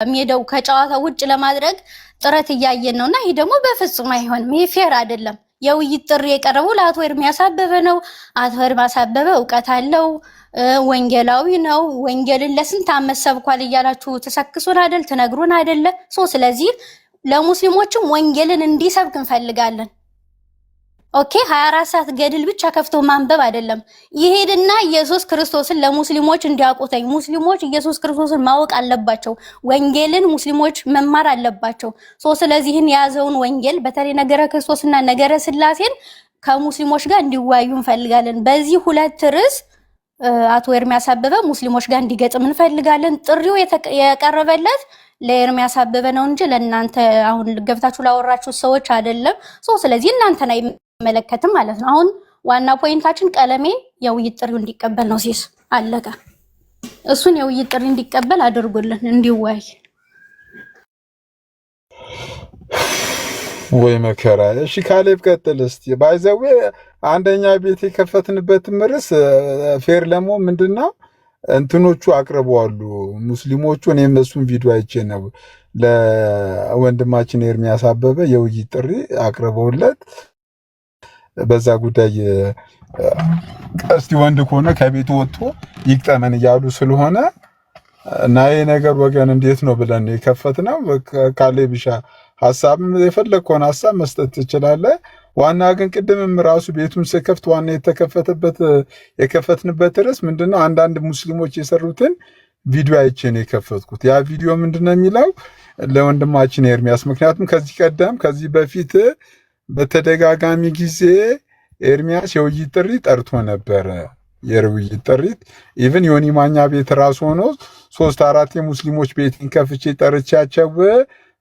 ሜዳው ከጨዋታ ውጭ ለማድረግ ጥረት እያየን ነውና ይሄ ደግሞ በፍጹም አይሆንም። ይሄ ፌር አይደለም። የውይይት ጥሪ የቀረበው ለአቶ ኤርሚያስ አበበ ነው። አቶ ኤርሚያስ አበበ እውቀት አለው፣ ወንጌላዊ ነው። ወንጌልን ለስንት ዓመት ሰብኳል እያላችሁ ተሰክሱን አይደል? ትነግሩን አይደለ? ስለዚህ ለሙስሊሞችም ወንጌልን እንዲሰብክ እንፈልጋለን። ኦኬ 24 ሰዓት ገድል ብቻ ከፍቶ ማንበብ አይደለም። ይሄድና ኢየሱስ ክርስቶስን ለሙስሊሞች እንዲያውቁተኝ ሙስሊሞች ኢየሱስ ክርስቶስን ማወቅ አለባቸው። ወንጌልን ሙስሊሞች መማር አለባቸው። ስለዚህን የያዘውን ወንጌል በተለይ ነገረ ክርስቶስና ነገረ ስላሴን ከሙስሊሞች ጋር እንዲወያዩ እንፈልጋለን። በዚህ ሁለት ርዕስ አቶ ኤርሚያስ አበበ ሙስሊሞች ጋር እንዲገጥም እንፈልጋለን። ጥሪው የቀረበለት ለኤርሚያስ አበበ ነው እንጂ ለእናንተ አሁን ገብታችሁ ላወራችሁ ሰዎች አይደለም። ስለዚህ እናንተን አይመለከትም ማለት ነው። አሁን ዋና ፖይንታችን ቀለሜ የውይይት ጥሪው እንዲቀበል ነው። ሲስ አለቀ። እሱን የውይይት ጥሪ እንዲቀበል አድርጉልን እንዲወያይ። ወይ መከራ። እሺ ካሌብ ቀጥል እስቲ። ባይዘዌ አንደኛ ቤት የከፈትንበት ርዕስ ፌር ለሞ ምንድነው እንትኖቹ አቅርበዋሉ ሙስሊሞቹ። እኔም እሱን ቪዲዮ አይቼ ነው ለወንድማችን ኤርሚያስ አበበ የውይይት ጥሪ አቅርበውለት በዛ ጉዳይ እስቲ ወንድ ከሆነ ከቤቱ ወጥቶ ይቅጠመን እያሉ ስለሆነ እና ይሄ ነገር ወገን እንዴት ነው ብለን የከፈትነው። ካሌብሻ ሐሳብም የፈለግከውን ሐሳብ መስጠት ትችላለህ። ዋና ግን ቅድምም ራሱ ቤቱን ስከፍት ዋና የከፈትንበት ርዕስ ምንድነው አንዳንድ ሙስሊሞች የሰሩትን ቪዲዮ አይቼ ነው የከፈትኩት። ያ ቪዲዮ ምንድነው የሚለው ለወንድማችን ኤርሚያስ፣ ምክንያቱም ከዚህ በፊት በተደጋጋሚ ጊዜ ኤርሚያስ የውይይት ጥሪ ጠርቶ ነበረ። የውይይት ጥሪ ኢቭን ዮኒ ማኛ ቤት ራሱ ሆኖ 3-4 የሙስሊሞች ቤትን ከፍቼ ጠርቻቸው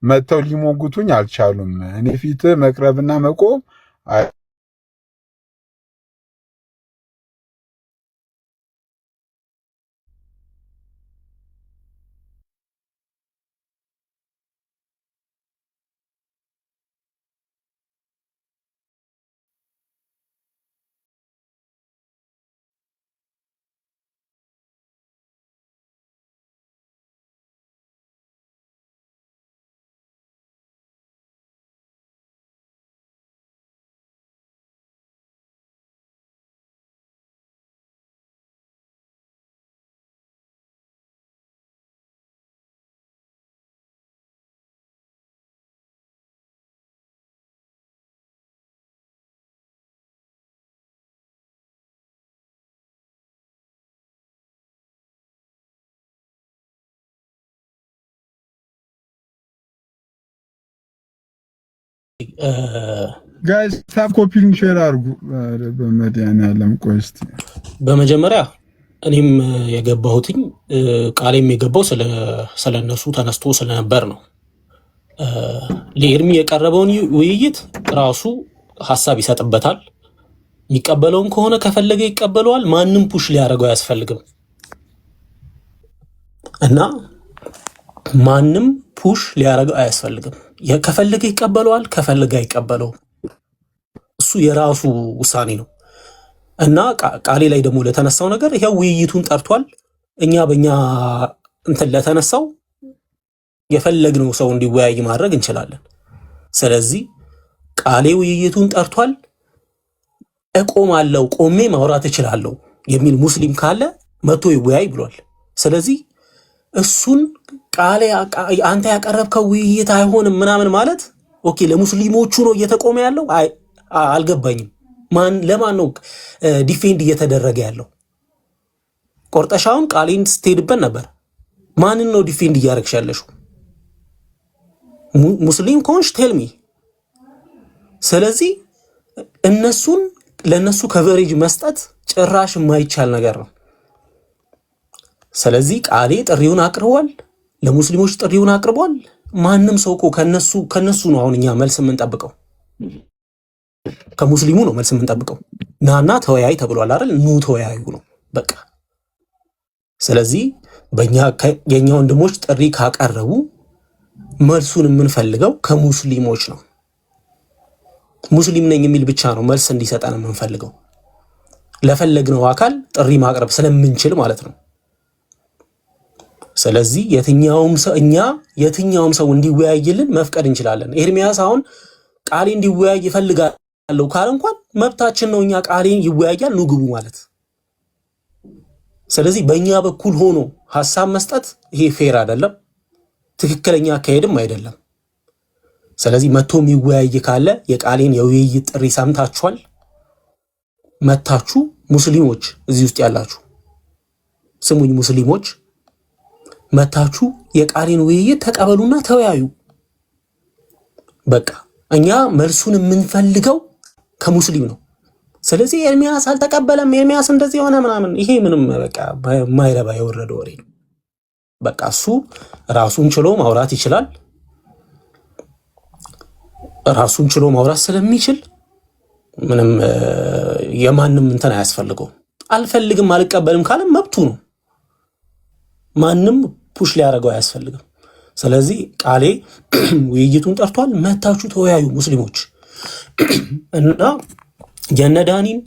መተው ሊሞግቱኝ አልቻሉም። እኔ ፊት መቅረብና መቆም ጋይስ ታፕ ኮፒንግ ሼር አድርጉ። በመድኃኒዓለም ቆይ እስቲ በመጀመሪያ እኔም የገባሁትኝ ቃሌም የገባው ስለነሱ ተነስቶ ስለነበር ነው። ለኤርሚ የቀረበውን ውይይት ራሱ ሐሳብ ይሰጥበታል። የሚቀበለውን ከሆነ ከፈለገ ይቀበለዋል። ማንም ፑሽ ሊያደርገው አያስፈልግም እና ማንም ፑሽ ሊያደርገው አያስፈልግም። ከፈለገ ይቀበለዋል፣ ከፈለገ አይቀበለው። እሱ የራሱ ውሳኔ ነው እና ቃሌ ላይ ደግሞ ለተነሳው ነገር ይሄው ውይይቱን ጠርቷል። እኛ በእኛ እንትን ለተነሳው የፈለግነው ሰው እንዲወያይ ማድረግ እንችላለን። ስለዚህ ቃሌ ውይይቱን ጠርቷል፣ እቆማለሁ፣ ቆሜ ማውራት እችላለሁ የሚል ሙስሊም ካለ መቶ ይወያይ ብሏል። ስለዚህ እሱን ቃሌ አንተ ያቀረብከው ውይይት አይሆንም ምናምን ማለት ኦኬ ለሙስሊሞቹ ነው እየተቆመ ያለው። አልገባኝም። ለማን ነው ዲፌንድ እየተደረገ ያለው? ቆርጠሻውን ቃሌን ስትሄድበት ነበር። ማንን ነው ዲፌንድ እያደረግሽ ያለሽው? ሙስሊም ኮንሽ ቴልሚ። ስለዚህ ለነሱ ከቨሬጅ መስጠት ጭራሽ የማይቻል ነገር ነው። ስለዚህ ቃሌ ጥሪውን አቅርቧል፣ ለሙስሊሞች ጥሪውን አቅርቧል። ማንም ሰው እኮ ከነሱ ነው አሁን እኛ መልስ የምንጠብቀው፣ ከሙስሊሙ ነው መልስ የምንጠብቀው። ናና ተወያይ ተብሏል አይደል? ኑ ተወያዩ ነው በቃ። ስለዚህ የኛ ወንድሞች ጥሪ ካቀረቡ መልሱን የምንፈልገው ከሙስሊሞች ነው። ሙስሊም ነኝ የሚል ብቻ ነው መልስ እንዲሰጠን የምንፈልገው። ለፈለግነው አካል ጥሪ ማቅረብ ስለምንችል ማለት ነው። ስለዚህ የትኛውም ሰው እንዲወያይልን መፍቀድ እንችላለን። ኤርሚያስ አሁን ቃሌ እንዲወያይ ይፈልጋለሁ ካለ እንኳን መብታችን ነው። እኛ ቃሌ ይወያያል ኑ ግቡ ማለት። ስለዚህ በእኛ በኩል ሆኖ ሐሳብ መስጠት ይሄ ፌር አይደለም፣ ትክክለኛ አካሄድም አይደለም። ስለዚህ መጥቶ የሚወያይ ካለ የቃሌን የውይይት ጥሪ ሰምታችኋል። መታችሁ ሙስሊሞች እዚህ ውስጥ ያላችሁ ስሙኝ፣ ሙስሊሞች መታችሁ የቃሌን ውይይት ተቀበሉና ተወያዩ። በቃ እኛ መልሱን የምንፈልገው ከሙስሊም ነው። ስለዚህ ኤርሚያስ አልተቀበለም፣ ኤርሚያስ እንደዚህ ሆነ ምናምን፣ ይሄ ምንም በቃ የማይረባ የወረደ ወሬ ነው። በቃ እሱ ራሱን ችሎ ማውራት ይችላል። ራሱን ችሎ ማውራት ስለሚችል ምንም የማንም እንትን አያስፈልገውም። አልፈልግም አልቀበልም ካለ መብቱ ነው። ማንም ፑሽ ሊያደርገው አያስፈልግም። ስለዚህ ቃሌ ውይይቱን ጠርቷል። መታችሁ ተወያዩ ሙስሊሞች እና የነዳኒን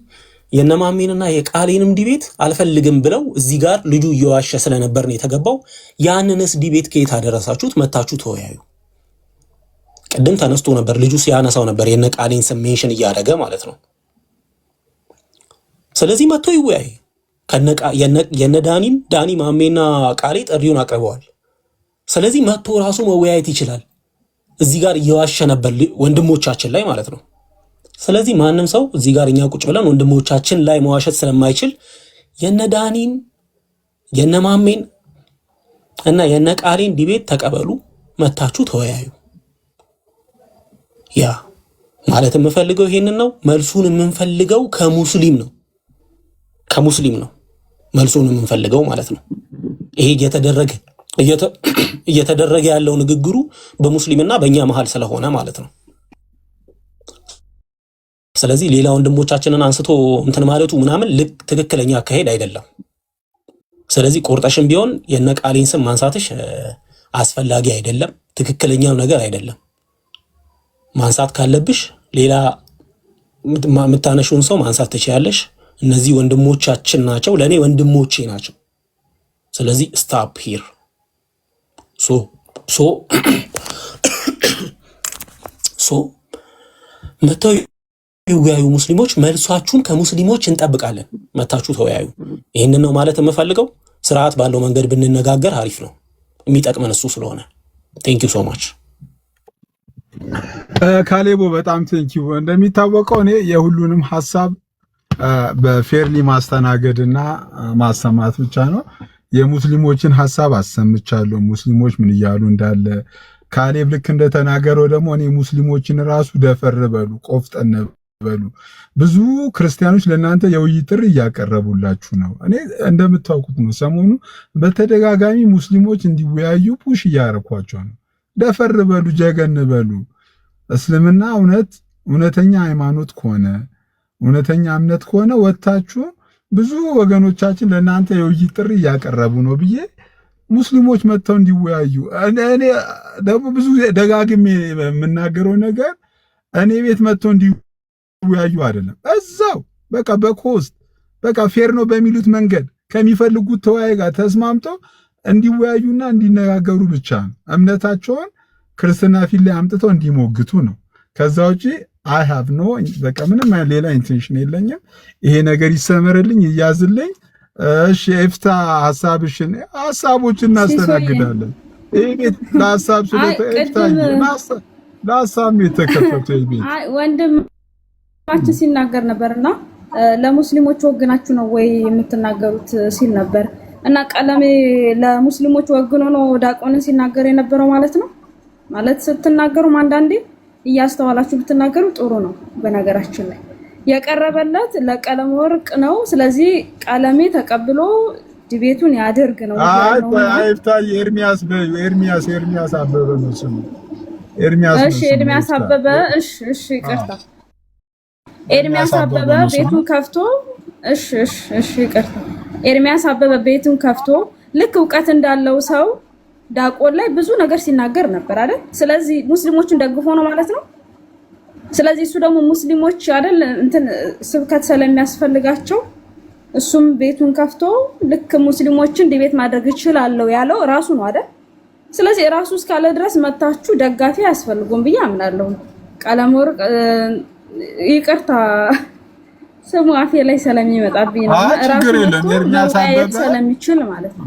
የነማሜንና የቃሌንም ዲቤት አልፈልግም ብለው እዚህ ጋር ልጁ እየዋሸ ስለነበር ነው የተገባው። ያንንስ ዲቤት ከየት አደረሳችሁት? መታችሁ ተወያዩ። ቅድም ተነስቶ ነበር ልጁ ሲያነሳው ነበር የነቃሌን ስም ሜንሽን እያደረገ ማለት ነው። ስለዚህ መጥቶ ይወያይ። የነዳኒን ዳኒ ማሜና ቃሌ ጥሪውን አቅርበዋል። ስለዚህ መጥቶ ራሱ መወያየት ይችላል። እዚህ ጋር እየዋሸ ነበር ወንድሞቻችን ላይ ማለት ነው። ስለዚህ ማንም ሰው እዚህ ጋር እኛ ቁጭ ብለን ወንድሞቻችን ላይ መዋሸት ስለማይችል የነዳኒን የነማሜን እና የነቃሌን ዲቤት ተቀበሉ፣ መታችሁ ተወያዩ። ያ ማለት የምፈልገው ይሄንን ነው። መልሱን የምንፈልገው ከሙስሊም ነው መልሱን የምንፈልገው ማለት ነው። ይሄ እየተደረገ ያለው ንግግሩ በሙስሊምና በእኛ መሃል ስለሆነ ማለት ነው። ስለዚህ ሌላ ወንድሞቻችንን አንስቶ እንትን ማለቱ ምናምን ልክ ትክክለኛ አካሄድ አይደለም። ስለዚህ ቆርጠሽም ቢሆን የነቃሌን ስም ማንሳትሽ አስፈላጊ አይደለም፣ ትክክለኛው ነገር አይደለም። ማንሳት ካለብሽ ሌላ የምታነሺውን ሰው ማንሳት ትችያለሽ። እነዚህ ወንድሞቻችን ናቸው፣ ለኔ ወንድሞቼ ናቸው። ስለዚህ ስታፕ ሂር መተው ይወያዩ ሙስሊሞች። መልሷችሁን ከሙስሊሞች እንጠብቃለን። መታችሁ ተወያዩ። ይህንን ነው ማለት የምፈልገው። ስርዓት ባለው መንገድ ብንነጋገር አሪፍ ነው፣ የሚጠቅመን እሱ ስለሆነ። ቴንክ ዩ ሶ ማች ካሌቦ፣ በጣም ቴንኪው። እንደሚታወቀው እኔ የሁሉንም ሐሳብ በፌርሊ ማስተናገድና ማሰማት ብቻ ነው። የሙስሊሞችን ሐሳብ አሰምቻለሁ፣ ሙስሊሞች ምን እያሉ እንዳለ። ካሌብ ልክ እንደተናገረው ደግሞ እኔ ሙስሊሞችን ራሱ ደፈር በሉ፣ ቆፍጠን በሉ። ብዙ ክርስቲያኖች ለእናንተ የውይይት ጥሪ እያቀረቡላችሁ ነው። እኔ እንደምታውቁት ነው፣ ሰሞኑ በተደጋጋሚ ሙስሊሞች እንዲወያዩ ፑሽ እያረኳቸው ነው። ደፈር በሉ፣ ጀገን በሉ። እስልምና እውነተኛ ሃይማኖት ከሆነ እውነተኛ እምነት ከሆነ ወታችሁ ብዙ ወገኖቻችን ለእናንተ የውይይት ጥሪ እያቀረቡ ነው ብዬ ሙስሊሞች መጥተው እንዲወያዩ። እኔ ደግሞ ብዙ ደጋግሜ የምናገረው ነገር እኔ ቤት መጥተው እንዲወያዩ አይደለም፣ እዛው በቃ በኮስት በቃ ፌር ነው በሚሉት መንገድ ከሚፈልጉት ተወያይ ጋር ተስማምተው እንዲወያዩና እንዲነጋገሩ ብቻ ነው። እምነታቸውን ክርስትና ፊት ላይ አምጥተው እንዲሞግቱ ነው። ከዛ ውጪ አይ ሃቭ ኖ በቃ ምንም ሌላ ኢንቴንሽን የለኝም። ይሄ ነገር ይሰመርልኝ፣ ይያዝልኝ። እሺ ኤፍታ ሐሳቦችን እናስተናግዳለን። ይሄ ቤት ለሐሳብ ለሐሳብ የተከፈተው ቤት ወንድማችን ሲናገር ነበርና ለሙስሊሞች ወግናችሁ ነው ወይ የምትናገሩት ሲል ነበር። እና ቀለሜ ለሙስሊሞች ወግኖ ነው ዳቆንን ሲናገር የነበረው ማለት ነው። ማለት ስትናገሩም አንዳንዴ እያስተዋላችሁ ብትናገሩ ጥሩ ነው። በነገራችን ላይ የቀረበለት ለቀለም ወርቅ ነው። ስለዚህ ቀለሜ ተቀብሎ ዲቤቱን ያደርግ ነው። አይፍታይ ኤርሚያስ አበበ ነው ስሙ። ኤርሚያስ አበበ። እሺ ይቅርታ፣ ኤርሚያስ አበበ ቤቱን ከፍቶ ይቅርታ፣ ኤርሚያስ አበበ ቤቱን ከፍቶ ልክ እውቀት እንዳለው ሰው ዳቆን ላይ ብዙ ነገር ሲናገር ነበር አይደል? ስለዚህ ሙስሊሞችን ደግፎ ነው ማለት ነው። ስለዚህ እሱ ደግሞ ሙስሊሞች አይደል እንትን ስብከት ስለሚያስፈልጋቸው እሱም ቤቱን ከፍቶ ልክ ሙስሊሞችን ዲቤት ማድረግ ይችላል ያለው ራሱ ነው አይደል? ስለዚህ ራሱ እስካለ ድረስ መታችሁ ደጋፊ አያስፈልጉም ብዬ አምናለሁ። ቀለመወርቅ ይቅርታ ስሙ አፌ ላይ ስለሚመጣብኝ ነው። ራሱ ስለሚችል ማለት ነው።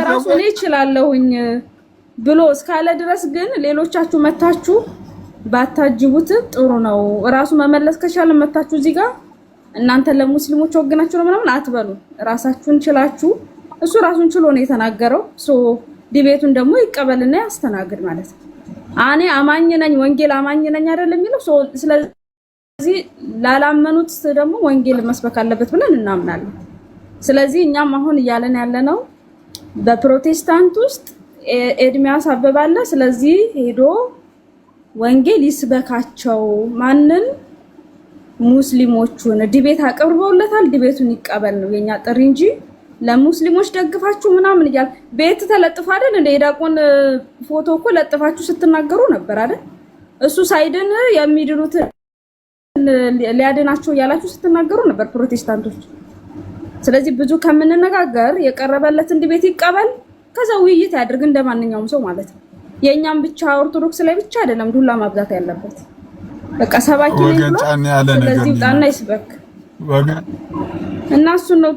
ራሱ እኔ እችላለሁኝ ብሎ እስካለ ድረስ ግን ሌሎቻችሁ መታችሁ ባታጅቡት ጥሩ ነው። ራሱ መመለስ ከቻለ መታችሁ እዚህ ጋር እናንተ ለሙስሊሞች ወግናችሁ ነው ምናምን አትበሉ። ራሳችሁን ችላችሁ እሱ ራሱን ችሎ ነው የተናገረው። ዲቤቱን ደግሞ ይቀበልና ያስተናግድ ማለት ነው። እኔ አማኝ ነኝ ወንጌል አማኝ ነኝ አይደለም የሚለው ስለዚህ ላላመኑት ደግሞ ወንጌል መስበክ አለበት ብለን እናምናለን። ስለዚህ እኛም አሁን እያለን ያለነው በፕሮቴስታንት ውስጥ ኤርሚያስ አበበ አለ። ስለዚህ ሄዶ ወንጌል ይስበካቸው። ማንን? ሙስሊሞቹን ዲቤት አቅርበውለታል። ዲቤቱን ይቀበል ነው የኛ ጥሪ እንጂ ለሙስሊሞች ደግፋችሁ ምናምን ይያል ቤት ተለጥፋ አይደል እንደ የዳቆን ፎቶ እኮ ለጥፋችሁ ስትናገሩ ነበር አይደል? እሱ ሳይድን የሚድኑት ሊያድናቸው ያላችሁ ስትናገሩ ነበር ፕሮቴስታንቶች። ስለዚህ ብዙ ከምንነጋገር የቀረበለትን ዲቤት ይቀበል፣ ከዛ ውይይት ያድርግ እንደማንኛውም ሰው ማለት ነው። የኛም ብቻ ኦርቶዶክስ ላይ ብቻ አይደለም ዱላ ማብዛት ያለበት። በቃ ሰባኪ ነው። ስለዚህ ጣና ይስበክ እና እሱ ነው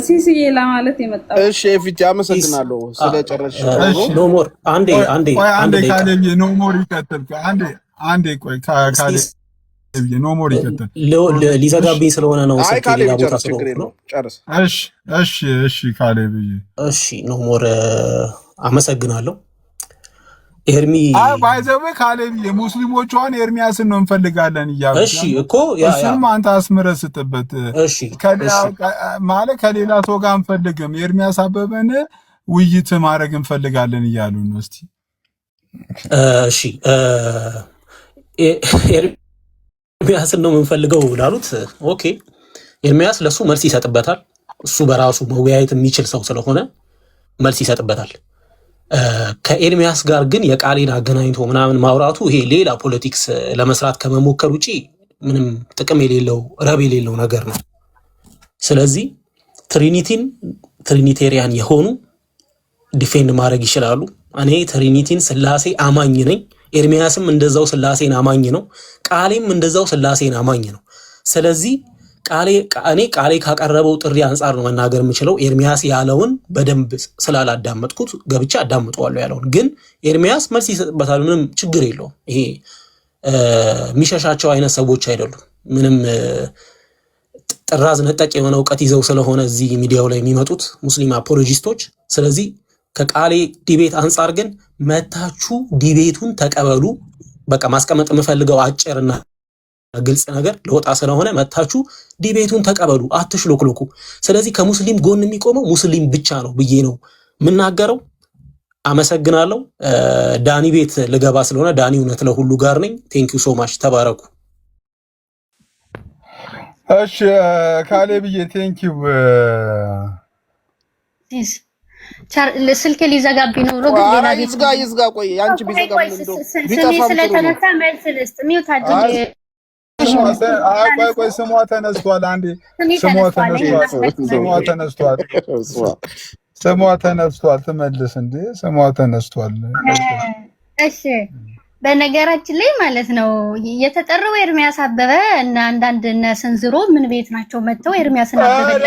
ሲሲዬ ለማለት የመጣው። እሺ ኤፊቲ አመሰግናለሁ ስለጨረስሽ። ኖ ሞር አንዴ ካሌብ ኖ ሞር ይቀጥል። አንዴ ቆይ ካሌብ ኖ ሞር ይቀጥል። ሊዘጋብኝ ስለሆነ ነው ሰከ ሌላ ቦታ ስለሆነ ነው። ጨርስ። እሺ ካሌብ እሺ ኖ ሞር አመሰግናለሁ። ኤርሚ ባይዘው ካሌብ የሙስሊሞቿን ኤርሚያስን ነው እንፈልጋለን እያሉ እሺ እኮ እሱም አንተ አስምረህ ስትበት እሺ ማለት ከሌላ ሰው ጋር እንፈልግም ኤርሚያስ አበበን ውይይት ማድረግ እንፈልጋለን እያሉ ነው። እስቲ እሺ ኤርሚያስን ነው የምንፈልገው ላሉት ኦኬ ኤርሚያስ ለሱ መልስ ይሰጥበታል። እሱ በራሱ መወያየት የሚችል ሰው ስለሆነ መልስ ይሰጥበታል። ከኤርሚያስ ጋር ግን የቃሌን አገናኝቶ ምናምን ማውራቱ ይሄ ሌላ ፖለቲክስ ለመስራት ከመሞከር ውጪ ምንም ጥቅም የሌለው ረብ የሌለው ነገር ነው። ስለዚህ ትሪኒቴሪያን የሆኑ ዲፌንድ ማድረግ ይችላሉ። እኔ ትሪኒቲን ስላሴ አማኝ ነኝ። ኤርሚያስም እንደዛው ስላሴን አማኝ ነው። ቃሌም እንደዛው ስላሴን አማኝ ነው። ስለዚህ እኔ ቃሌ ካቀረበው ጥሪ አንጻር ነው መናገር የምችለው። ኤርሚያስ ያለውን በደንብ ስላላዳመጥኩት ገብቻ አዳምጠዋለሁ ያለውን ግን ኤርሚያስ መልስ ይሰጥበታል። ምንም ችግር የለውም። ይሄ የሚሸሻቸው አይነት ሰዎች አይደሉም። ምንም ጥራዝ ነጠቅ የሆነ እውቀት ይዘው ስለሆነ እዚህ ሚዲያው ላይ የሚመጡት ሙስሊም አፖሎጂስቶች። ስለዚህ ከቃሌ ዲቤት አንጻር ግን መታችሁ ዲቤቱን ተቀበሉ። በቃ ማስቀመጥ የምፈልገው አጭርና ግልጽ ነገር ለወጣ ስለሆነ መታችሁ ዲቤቱን ተቀበሉ፣ አትሽሎክሎኩ። ስለዚህ ከሙስሊም ጎን የሚቆመው ሙስሊም ብቻ ነው ብዬ ነው የምናገረው። አመሰግናለሁ። ዳኒ ቤት ልገባ ስለሆነ ዳኒ እውነት ለሁሉ ጋር ነኝ። ቴንኪዩ ሶ ማች ተባረኩ። እሺ ካሌብዬ ቴንኪዩ። ስልክ ሊዘጋብኝ ነው ብሎ ግን ሌላ ቤት ይዝጋ። ቆይ አንቺ ቢዘጋ ምን እንደው ስሜ ስለተነሳ መልስ ልስጥ። ሚውት አድርጌ ቆይ ስሟ ተነስቷል። አንዴ ስሟ ተነስቷል። ትመልስ እንዴ? ስሟ ተነስቷል። እሺ በነገራችን ላይ ማለት ነው የተጠራው ኤርሚያስ አበበ እና አንዳንድ እነ ስንዝሮ ምን ቤት ናቸው መጥተው ኤርሚያስን አበበ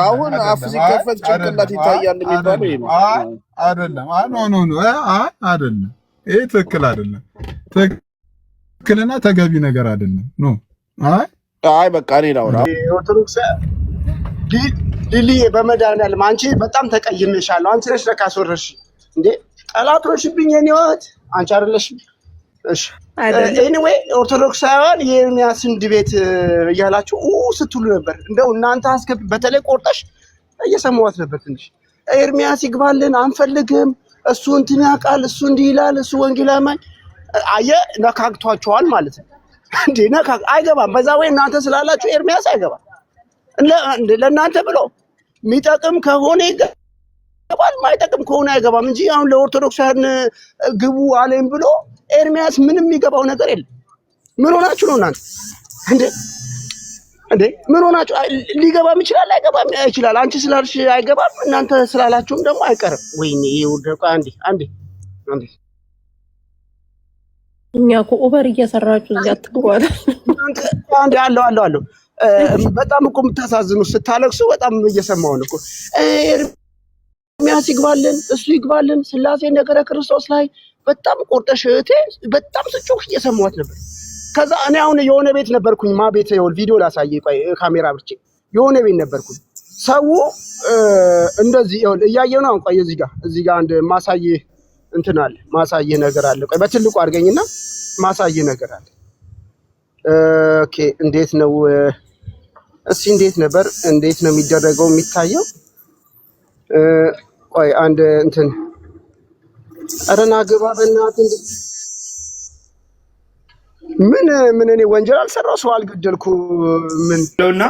አሁን አፍ ሲከፈት ጭንቅላት ይታያል የሚባለው ይሄ ነው አይደለም። አይደለም። ይሄ ትክክል አይደለም። ትክክልና ተገቢ ነገር አይደለም። ኖ አይ በቃ እኔ ነው ኦርቶዶክስ ሊሊ በመድኃኒዓለም አንቺ በጣም ተቀይሜሻለሁ። አንቺ ነሽ ለካ አስወረድሽ እንዴ ጠላቶችብኝ የኔ ወት አንቺ አይደለሽም። እሺ ኤኒዌይ ኦርቶዶክሳውያን የኤርሚያስን ዲቤት እያላችሁ ስትሉ ነበር። እንደው እናንተ አስገብ በተለይ ቆርጠሽ እየሰማሁት ነበር። ትንሽ ኤርሚያስ ይግባልን አንፈልግም፣ እሱ እንትን ያውቃል፣ እሱ እንዲህ ይላል፣ እሱ ወንጌል አማኝ አየ ነካክቷቸዋል ማለት ነው እንዴ? አይገባም። በዛ ወይ እናንተ ስላላችሁ ኤርሚያስ አይገባም። ለእናንተ ብሎ የሚጠቅም ከሆነ ይገባል፣ ማይጠቅም ከሆነ አይገባም እንጂ አሁን ለኦርቶዶክሳውያን ግቡ አለኝ ብሎ ኤርሚያስ ምንም የሚገባው ነገር የለም። ምን ሆናችሁ ነው እናንተ እንዴ? እንዴ ምን ሆናችሁ? ሊገባም ይችላል አይገባም ይችላል። አንቺ ስላልሽ አይገባም፣ እናንተ ስላላችሁም ደግሞ አይቀርም። ወይኔ ይውደቁ። አንዴ እኛ እኮ ኦቨር እየሰራችሁ እዚያ አትግባለ። አንዴ አለው በጣም እኮ የምታሳዝኑ ስታለቅሱ በጣም እየሰማሁ ነው እኮ። ኤርሚያስ ይግባልን፣ እሱ ይግባልን፣ ስላሴ ነገረ ክርስቶስ ላይ በጣም ቆርጠሽ እህቴ በጣም ስጮህ እየሰማኋት ነበር። ከዛ እኔ አሁን የሆነ ቤት ነበርኩኝ። ማ ቤት ይኸውልህ ቪዲዮ ላሳየህ፣ ቆይ ካሜራ ብቻ የሆነ ቤት ነበርኩኝ። ሰው እንደዚህ ይኸውልህ እያየሁ ነው። ቆይ እዚህ ጋር አንድ ማሳየህ እንትን አለ፣ ማሳየህ ነገር አለ። ቆይ በትልቁ አድርገኝና ማሳየህ ነገር አለ። ኦኬ እንዴት ነው እስኪ እንዴት ነው የሚደረገው የሚታየው? ቆይ አንድ እንትን አረና ግባ በእናትህ። ምን እኔ ወንጀል አልሰራው ሰው አልገደልኩ። ምን ለውና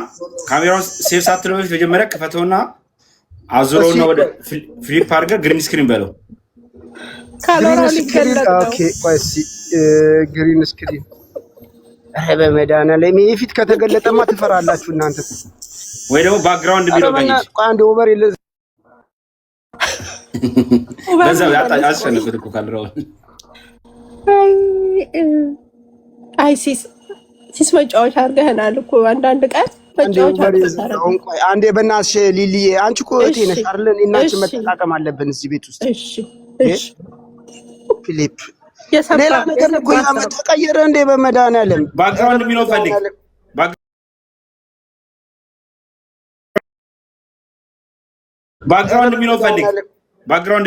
ካሜራውን ሴቭ ሳትለው በፊት መጀመሪያ ክፈተውና አዙረውና ወደ ፍሊፕ አድርገህ ግሪን ስክሪን በለው። ካሜራው ሊከለቅ ነው። ኦኬ ቆይ እስኪ ግሪን ስክሪን በመድኃኒዓለም ይሄ ፊት ከተገለጠማ ትፈራላችሁ እናንተ። ወይ ደግሞ ባክግራውንድ የሚለው ጋር አንድ ኦቨር የለ በዛ አስፈነኩት እኮ ካልራው አይ ሲስ መጫወቻ አድርገህናል እኮ አንዳንድ ቀን መጫወቻ አድርገህናል። አንዴ በእናትሽ ሊሊዬ አንቺ እኮ እህቴ ነሽ አይደል? እናንቺ መጠቃቀም አለብን እዚህ ቤት ውስጥ። እሺ ፊሊፕ ሌላ ነገር እኮ ተቀየረ እንዴ? በመድኃኒዓለም ባክግራውንድ የሚለው ፈልግ፣ ባክግራውንድ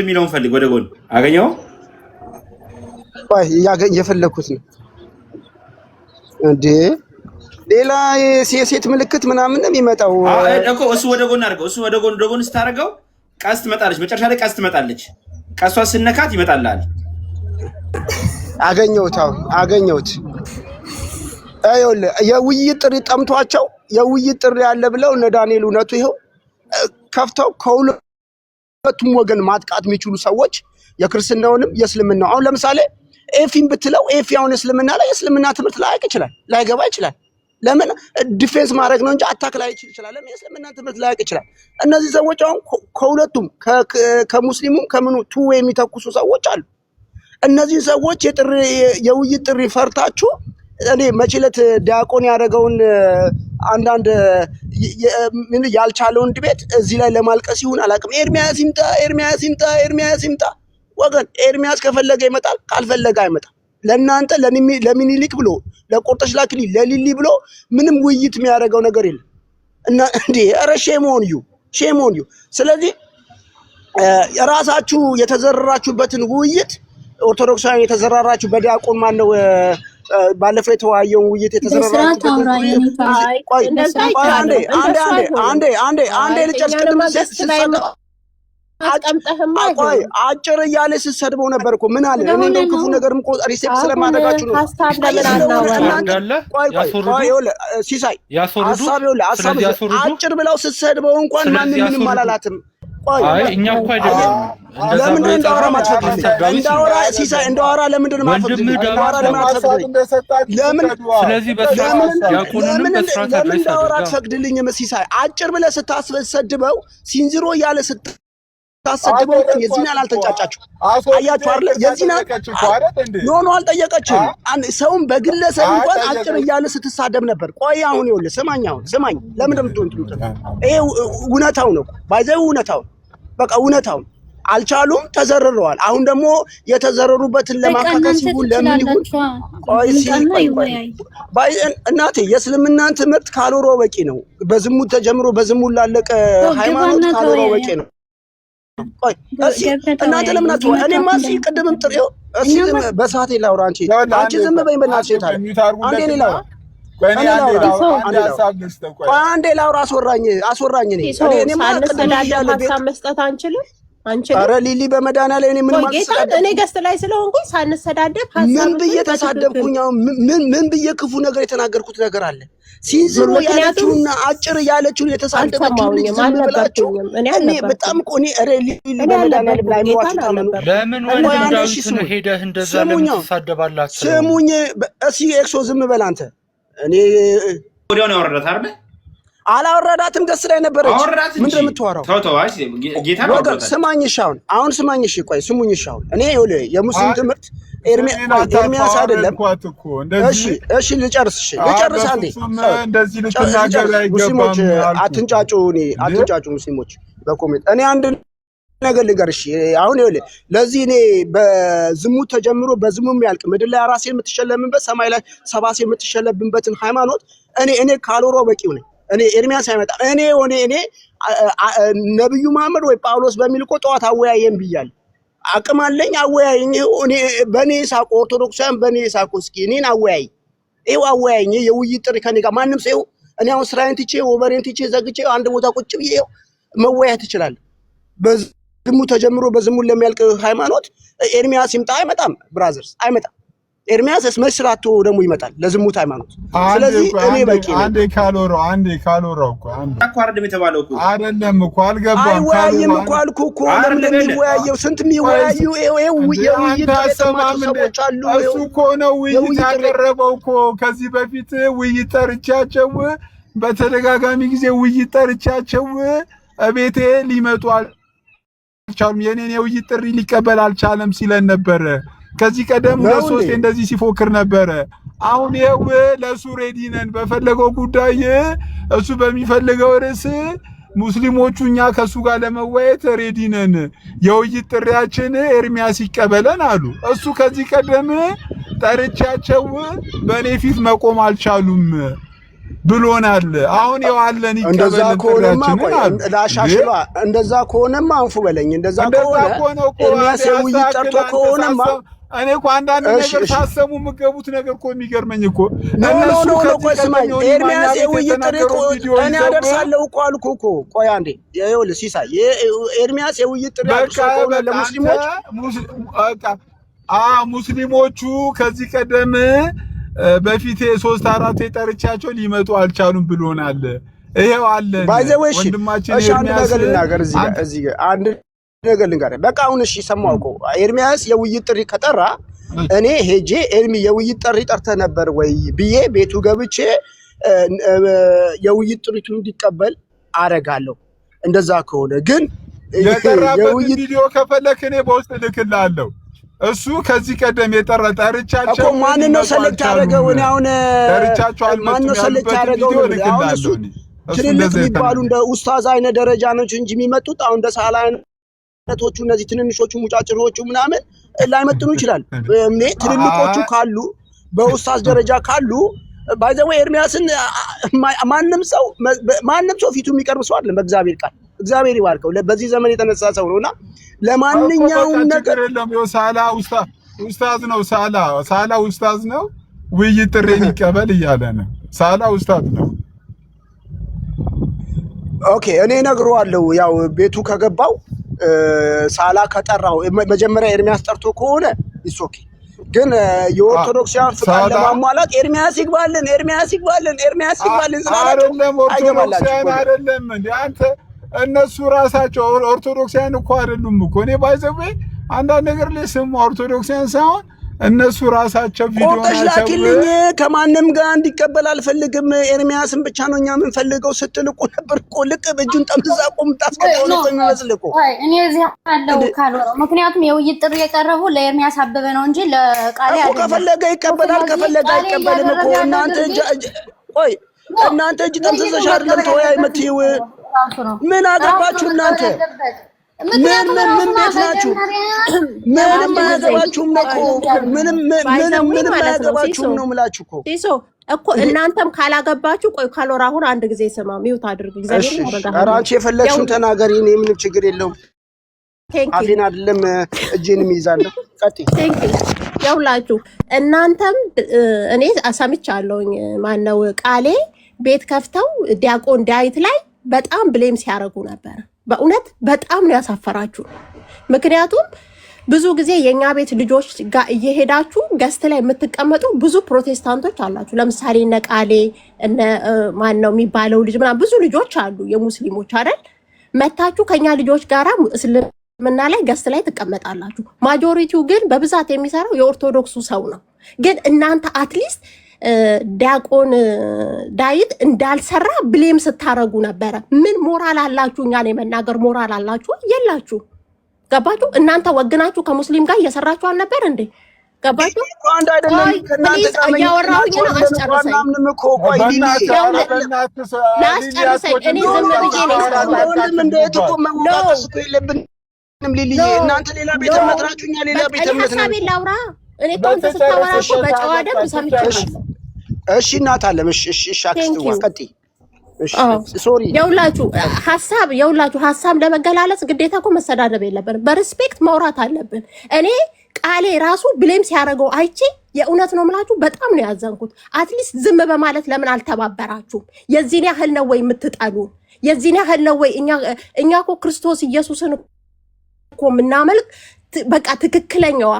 የሚለውን ፈልግ። ወደ ጎን አገኘው። ቆይ እየፈለኩት ነው እንዴ። ሌላ የሴት ምልክት ምናምን ነው የሚመጣው እኮ። እሱ ወደ ጎን አድርገው። እሱ ወደ ጎን ስታደርገው ቀስት ትመጣለች። መጨረሻ ላይ ቀስት ትመጣለች። ቀስቷ ስነካት ይመጣልሃል። አገኘሁት። ይኸውልህ የውይይት ጥሪ ጠምቷቸው የውይይት ጥሪ ያለ ብለው እነ ዳንኤል እውነቱ ይኸው ከፍተው ከሁለቱም ወገን ማጥቃት የሚችሉ ሰዎች የክርስትናውንም የእስልምናው። አሁን ለምሳሌ ኤፊን ብትለው ኤፊ አሁን እስልምና ላይ የእስልምና ትምህርት ላይገባ ይችላል። ለምን ዲፌንስ ማድረግ ነው እንጂ አታክ ላይ ይችላል። ለምን የእስልምና ትምህርት ላያውቅ ይችላል። እነዚህ ሰዎች አሁን ከሁለቱም ከሙስሊሙም ከምኑ ቱ የሚተኩሱ ሰዎች አሉ። እነዚህ ሰዎች የውይይት ጥሪ ፈርታችሁ እኔ መችለት ዲያቆን ያደረገውን አንዳንድ ያልቻለውን ድቤት እዚህ ላይ ለማልቀስ ይሁን አላውቅም። ኤርሚያስ ይምጣ ወገን። ኤርሚያስ ከፈለገ ይመጣል፣ ካልፈለገ አይመጣም። ለእናንተ ለሚኒሊክ ብሎ ለቆርጠሽ ላክሊ ለሊሊ ብሎ ምንም ውይይት የሚያደርገው ነገር የለም እና እንዴ ኧረ ሼም ኦን ዩ። ስለዚህ የራሳችሁ የተዘረራችሁበትን ውይይት ኦርቶዶክሳውያን የተዘራራችሁ በዲያቆን ማነው ባለፈው የተወያየውን ውይይት የተዘረራችሁ አንዴ ልጨርስ። ቅድም አጭር እያለ ስትሰድበው ነበር እኮ። ምን አለ እኔ እንደው ክፉ ነገርም እኮ ሪሴፕት ስለማድረጋችሁ ነው። ሲሳይ አጭር ብለው ስትሰድበው እንኳን ማንም ምንም አላላትም። እኛ እኮ አይደለም ለምንድን እንዳወራ ማትፈቅድልኝ? ሲሳይ እንዳወራ ለምንድን ማትፈቅድልኝ? ለምን እንዳወራ አትፈቅድልኝም? ሲሳይ አጭር ብለህ ስታስሰድበው ሲንዝሮ እያለ ስታሰድበው የዚህን ያህል አልተንጫጫችሁ። አያችሁ አይደለ? የዚህን ኖ አልጠየቀችም። ሰውን በግለሰብ እንኳን አጭር እያለ ስትሳደብ ነበር። ቆይ አሁን ይኸውልህ ስማኝ። ለምን እንደምትሆን ይሄ እውነታው ነው። ባይዘው እውነታው በቃ እውነታው አልቻሉም፣ ተዘርረዋል። አሁን ደግሞ የተዘረሩበትን ለማካከስ ይሁን ለምን ይሁን ቆይ እናቴ የእስልምናን ትምህርት ካልወረው በቂ ነው። በዝሙት ተጀምሮ በዝሙት ላለቀ ሃይማኖት ካልወረው በቂ ነው። ቆይ እናንተ ለምን አትወ እኔማ ቅድምም ጥሬው በሰዓቴ ላውራ። አንቺ ዝም በይ በእናትሽ። አንዴ እኔ ላውራ አንዴ ላውራ። አስወራኝ። እኔማ ቅድም ሀሳብ መስጠት አንችልም። ኧረ ሊሊ በመድኃኒዓለም እኔ ምን ማለት እኔ ገስት ላይ ስለሆንኩኝ ሳንሰዳደብ ምን ብዬ ተሳደብኩኝ? ምን ብዬ ክፉ ነገር የተናገርኩት ነገር አለ? ሲንዝሮ ያለችውና አጭር ያለችውን የተሳደበችው ልጅ ዝም ብላችሁ እኔ በጣም እኮ እኔ ኧረ ሊሊ በመድኃኒዓለም ላይ ነው ታመኑ። ለምን ወንዳውትን ሄደህ እንደዛ ለምን ተሳደባላችሁ? ስሙኝ እስኪ ኤክሶ ዝም በል አንተ። እኔ ወዲያው ነው ያወረዳት አይደል? አላወረዳትም። ገስ ላይ ነበረች። ምንድን ነው የምትወራው? ተው ጌታ ነው። ስማኝ እሺ፣ አሁን ስማኝ እሺ፣ ቆይ ስሙኝ እሺ። አሁን እኔ ይኸውልህ የሙስሊም ትምህርት ኤርሚያስ አይደለም። እሺ ልጨርስ አንዴ። እንደዚህ ልትናገር ሙስሊሞች አይገባም። አትንጫጩ ሙስሊሞች በኮሜንት። እኔ አንድ ነገር ልንገርሽ። አሁን ይኸውልህ ለዚህ እኔ በዝሙት ተጀምሮ በዝሙት የሚያልቅ ምድር ላይ አራሴ የምትሸለምበት ሰማይ ላይ ሰባሴ የምትሸለምበትን ሃይማኖት እኔ ካልወራው በቂው ነኝ። እኔ ኤርሚያስ አይመጣም። እኔ ነብዩ መሐመድ ወይ ጳውሎስ በሚል እኮ ጠዋት አወያየን ብያለሁ። አቅም አለኝ አወያየኝ። እኔ በኔ ሳቆ ኦርቶዶክሳውያን በኔ ሳቆ እስኪ እኔን አወያይ። ይኸው አወያየኝ። የውይይት ጥሪ ከኔ ጋር ማንም ሰው እኔ አሁን ስራዬን ትቼ ወበሬን ትቼ ዘግቼ አንድ ቦታ ቁጭ ብዬ ይኸው መወያየት እችላለሁ። በዝሙት ተጀምሮ በዝሙት ለሚያልቅ ሃይማኖት ኤርሚያስ ይምጣ? አይመጣም። ብራዘርስ አይመጣም። ኤርሚያስ መስራቱ ደግሞ ይመጣል ለዝሙት ሃይማኖት። ስለዚህ እኔ በቂ ነኝ። አንዴ ካልወራው እኮ አቋርድም የተባለው እኮ አይደለም እኮ አልገባም። አይወያይም እኮ አልኩህ እኮ። ለምን የሚወያየው? ስንት የሚወያዩ የውይይት ሰዎች አሉ። እሱ እኮ ነው ውይይት ያቀረበው እኮ። ከዚህ በፊት ውይይት ጠርቻቸው፣ በተደጋጋሚ ጊዜ ውይይት ጠርቻቸው እቤቴ ሊመጡ አልቻሉም። የኔን የውይይት ጥሪ ሊቀበል አልቻለም ሲለን ነበረ። ከዚህ ቀደም ለሶስት እንደዚህ ሲፎክር ነበረ። አሁን ይኸው ለሱ ሬዲ ነን። በፈለገው ጉዳይ እሱ በሚፈልገው ርዕስ ሙስሊሞቹ እኛ ከሱ ጋር ለመወያየት ሬዲ ነን። የውይይት ጥሪያችን ኤርሚያስ ይቀበለን አሉ። እሱ ከዚህ ቀደም ጠርቻቸው በኔ ፊት መቆም አልቻሉም ብሎናል። አሁን የዋለን ይቀበልን ጥሪያችንን አሉ። እንደዛ ከሆነማ አንፉ በለኝ። እንደዛ ከሆነ ኤርሚያስ የውይይት ጠርቶ ከሆነማ እኔ እኮ አንዳንድ ነገር ሳሰሙ የምገቡት ነገር እኮ የሚገርመኝ እኮ እነሱ ኤርሚያስ የውይይት ጥሪ እኔ አደርሳለሁ እኮ አልኩ እኮ። ቆይ አንዴ ይኸውልህ ሲሳይ ኤርሚያስ የውይይት ጥሪ ከሆነ ለሙስሊሞች ሙስሊሞቹ ከዚህ ቀደም በፊት 3-4 ጠርቻቸው ሊመጡ አልቻሉም ብሎናል። ይሄው አለን ወንድማችን ኤርሚያስ። አንድ ነገር ልንገርህ። በቃ አሁን እሺ ሰማሁ እኮ ኤርሚያስ የውይይት ጥሪ ከጠራ እኔ ሄጄ ኤርሚ የውይይት ጥሪ ጠርተህ ነበር ወይ ብዬ ቤቱ ገብቼ የውይይት ጥሪቱን እንዲቀበል አደርጋለሁ። እንደዛ ከሆነ ግን የውይይት ቪዲዮ ከፈለክ እኔ በውስጥ ልክልሃለሁ። እሱ ከዚህ ቀደም ጠርቻቸው እኮ ማን ነው ሰለክት ያደረገው? እኔ አሁን ማን ነው ሰለክት ያደረገው? አሁን እሱ ትልልቅ የሚባሉ እንደ ኡስታዝ አይነት ደረጃ ነው እንጂ የሚመጡት አሁን እንደ ሳላ አይነቶቹ እነዚህ ትንንሾቹ ሙጫጭሮቹ ምናምን ላይመጥኑ ይችላል። ትልልቆቹ ካሉ በኡስታዝ ደረጃ ካሉ ባይዘው ኤርሚያስን ማንም ሰው ፊቱ የሚቀርብ ሰው አይደለም። በእግዚአብሔር ቃል እግዚአብሔር ይባርከው። በዚህ ዘመን የተነሳ ሰው ነውና ለማንኛውም ነገር ሳላ ኡስታዝ ነው። ሳላ ኡስታዝ ነው። ውይይት ጥሬን ይቀበል እያለ ነው። ሳላ ኡስታዝ ነው። ኦኬ እኔ እነግረዋለሁ። ያው ቤቱ ከገባው ሳላ ከጠራው መጀመሪያ ኤርሚያስ ጠርቶ ከሆነ ኦኬ። ግን የኦርቶዶክሳውያን ፍቃድ ለማሟላት ኤርሚያስ ይግባልን አይደለም። ኦርቶዶክሳውያን አይደለም እንዴ አንተ? እነሱ ራሳቸው ኦርቶዶክሳውያን እኮ አይደሉም እኮ። እኔ ባይዘው አንዳንድ ነገር ላይ ስሙ ኦርቶዶክሳውያን ሳይሆን እነሱ ራሳቸው ቪዲዮ ላኪልኝ። ከማንም ጋር እንዲቀበል አልፈልግም። ኤርሚያስን ብቻ ነው እኛ የምንፈልገው ስትል እኮ ነበር እኮ። ልክ እጁን ጠምዝዛ ቆም ታስቀምጠው ነው የሚመስል እኮ። እኔ እዚህ አለው ካልወራው ምክንያቱም የውይይት ጥሪ የቀረቡ ለኤርሚያስ አበበ ነው እንጂ ለቃሌ አይደለም። ከፈለገ ይቀበላል፣ ከፈለገ አይቀበልም እኮ። እናንተ እጅ ጠምዝዘሽ አይደለም ተወያይ የምትይው። ምን አገባችሁ እናንተ? ምን ቤት ናችሁ? ምንም አያገባችሁም እኮ። ምንም አያገባችሁም ነው የምላችሁ እኮ እናንተም ካላገባችሁ። ቆይ ካልወራ አሁን አንድ ጊዜ ስማ፣ ሚውት አድርግ። እግዚአብሔር ይረዳል። ኧረ አንቺ የፈለግሽውን ተናገሪ። እኔ ምንም ችግር የለውም። አፌን አይደለም እጄንም ይዛለሁ። ቀጥይ። ያውላችሁ እናንተም እኔ ሰምቻለሁኝ። ማነው ቃሌ ቤት ከፍተው ዲያቆን ዳዊት ላይ በጣም ብሌም ሲያደርጉ ነበር። በእውነት በጣም ነው ያሳፈራችሁ። ምክንያቱም ብዙ ጊዜ የኛ ቤት ልጆች ጋር እየሄዳችሁ ገስት ላይ የምትቀመጡ ብዙ ፕሮቴስታንቶች አላችሁ። ለምሳሌ እነ ቃሌ እነ ማን ነው የሚባለው ልጅ ምናምን ብዙ ልጆች አሉ የሙስሊሞች አይደል? መታችሁ ከኛ ልጆች ጋራ እስልምና ላይ ገስት ላይ ትቀመጣላችሁ። ማጆሪቲው ግን በብዛት የሚሰራው የኦርቶዶክሱ ሰው ነው። ግን እናንተ አትሊስት ዲያቆን ዳዊት እንዳልሰራ ብሌም ስታረጉ ነበረ። ምን ሞራል አላችሁ? እኛን የመናገር ሞራል አላችሁ? የላችሁ። ገባችሁ? እናንተ ወግናችሁ ከሙስሊም ጋር እየሰራችሁ አልነበር እንዴ? ገባችሁ? አንድ አይደለም። ፕሊዝ እያወራሁኝ ነው። አስጨርሰኝ። ላስጨርሰኝ። እኔ ዝም ብዬ ነው እናንተ ሌላ ቤተ እምነት ናችሁ፣ እኛ ሌላ ቤተ እምነት ነን። ሀሳቤን ላውራ። እኔ እኮ አንተ ስታወራ እኮ በጨዋ ደንብ ሰምቻለሁ። እሺ እናት አለም። እሺ አክስትዋ ቀጥይ። ሶሪ የውላችሁ ሀሳብ ለመገላለጽ ግዴታ እኮ መሰዳደብ የለብንም። በሪስፔክት ማውራት አለብን። እኔ ቃሌ ራሱ ብሌም ሲያደርገው አይቼ የእውነት ነው የምላችሁ በጣም ነው ያዘንኩት። አትሊስት ዝም በማለት ለምን አልተባበራችሁም? የዚህን ያህል ነው ወይ የምትጠሉን? የዚህን ያህል ነው ወይ? እኛ እኮ ክርስቶስ ኢየሱስን እኮ የምናመልክ በቃ ትክክለኛዋ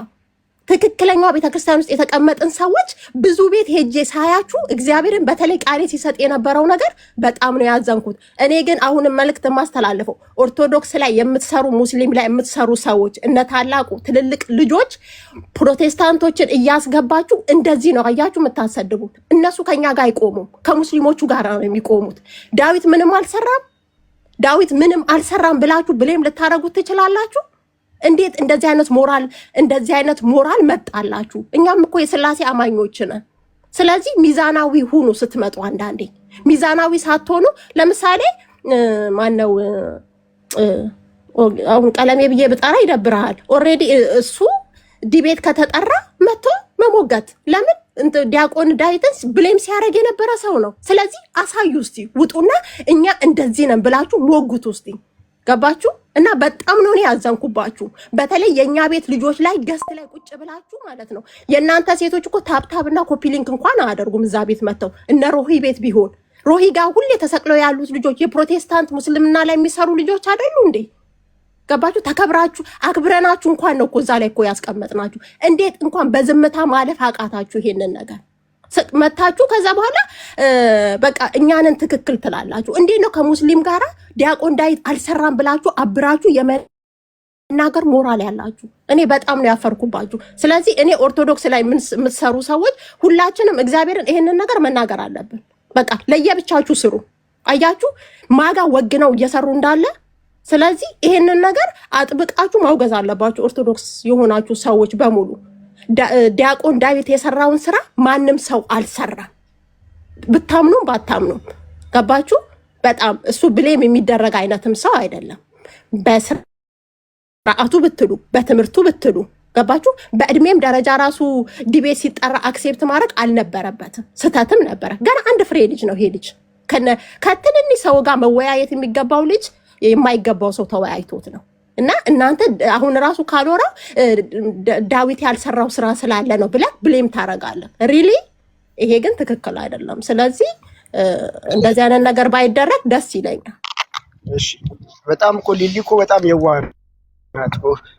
ቤተክርስቲያን ውስጥ የተቀመጥን ሰዎች ብዙ ቤት ሄጄ ሳያችሁ እግዚአብሔርን በተለይ ቃሌ ሲሰጥ የነበረው ነገር በጣም ነው ያዘንኩት። እኔ ግን አሁንም መልእክት የማስተላልፈው ኦርቶዶክስ ላይ የምትሰሩ ሙስሊም ላይ የምትሰሩ ሰዎች እነ ታላቁ ትልልቅ ልጆች ፕሮቴስታንቶችን እያስገባችሁ እንደዚህ ነው አያችሁ የምታሰድቡት። እነሱ ከኛ ጋር አይቆሙም፣ ከሙስሊሞቹ ጋር ነው የሚቆሙት። ዳዊት ምንም አልሰራም ብላችሁ ብሌም ልታረጉት ትችላላችሁ። እንዴት እንደዚህ አይነት ሞራል መጣላችሁ? እኛም እኮ የሥላሴ አማኞች ነን። ስለዚህ ሚዛናዊ ሁኑ ስትመጡ። አንዳንዴ ሚዛናዊ ሳትሆኑ ለምሳሌ ማነው አሁን ቀለሜ ብዬ ብጠራ ይደብርሃል። ኦልሬዲ እሱ ዲቤት ከተጠራ መጥቶ መሞገት ለምን ዲያቆን ዳዊትን ብሌም ሲያደርግ የነበረ ሰው ነው። ስለዚህ አሳዩ እስቲ፣ ውጡና እኛ እንደዚህ ነን ብላችሁ ሞጉት እስቲ። ገባችሁ? እና በጣም ነው ያዘንኩባችሁ። በተለይ የኛ ቤት ልጆች ላይ ገስት ላይ ቁጭ ብላችሁ ማለት ነው። የእናንተ ሴቶች እኮ ታብታብና ኮፒ ሊንክ እንኳን አያደርጉም። እዛ ቤት መጥተው እነ ሮሂ ቤት ቢሆን ሮሂ ጋር ሁሌ ተሰቅለው ያሉት ልጆች የፕሮቴስታንት ሙስልምና ላይ የሚሰሩ ልጆች አይደሉ እንዴ? ገባችሁ? ተከብራችሁ አክብረናችሁ እንኳን ነው እኮ እዛ ላይ እኮ ያስቀመጥናችሁ። እንዴት እንኳን በዝምታ ማለፍ አቃታችሁ ይሄንን ነገር መታችሁ? ከዛ በኋላ በቃ እኛንን ትክክል ትላላችሁ። እንዴት ነው ከሙስሊም ጋራ ዲያቆን ዳዊት አልሰራም ብላችሁ አብራችሁ የመናገር ሞራል ያላችሁ? እኔ በጣም ነው ያፈርኩባችሁ። ስለዚህ እኔ ኦርቶዶክስ ላይ የምትሰሩ ሰዎች ሁላችንም እግዚአብሔርን ይሄንን ነገር መናገር አለብን። በቃ ለየብቻችሁ ስሩ። አያችሁ ማጋ ወግነው እየሰሩ እንዳለ። ስለዚህ ይሄንን ነገር አጥብቃችሁ ማውገዝ አለባችሁ ኦርቶዶክስ የሆናችሁ ሰዎች በሙሉ። ዲያቆን ዳዊት የሰራውን ስራ ማንም ሰው አልሰራም፣ ብታምኑም ባታምኑም። ገባችሁ? በጣም እሱ ብሌም የሚደረግ አይነትም ሰው አይደለም። በስርዓቱ ብትሉ በትምህርቱ ብትሉ ገባችሁ? በእድሜም ደረጃ ራሱ ዲቤት ሲጠራ አክሴፕት ማድረግ አልነበረበትም፣ ስተትም ነበረ። ገና አንድ ፍሬ ልጅ ነው ይሄ ልጅ። ከትንንሽ ሰው ጋር መወያየት የሚገባው ልጅ የማይገባው ሰው ተወያይቶት ነው። እና እናንተ አሁን ራሱ ካልወራ ዳዊት ያልሰራው ስራ ስላለ ነው ብለህ ብሌም ታረጋለህ። ሪሊ ይሄ ግን ትክክል አይደለም። ስለዚህ እንደዚህ አይነት ነገር ባይደረግ ደስ ይለኛል። እሺ በጣም እኮ ሊሊ እኮ በጣም የዋህ ናት።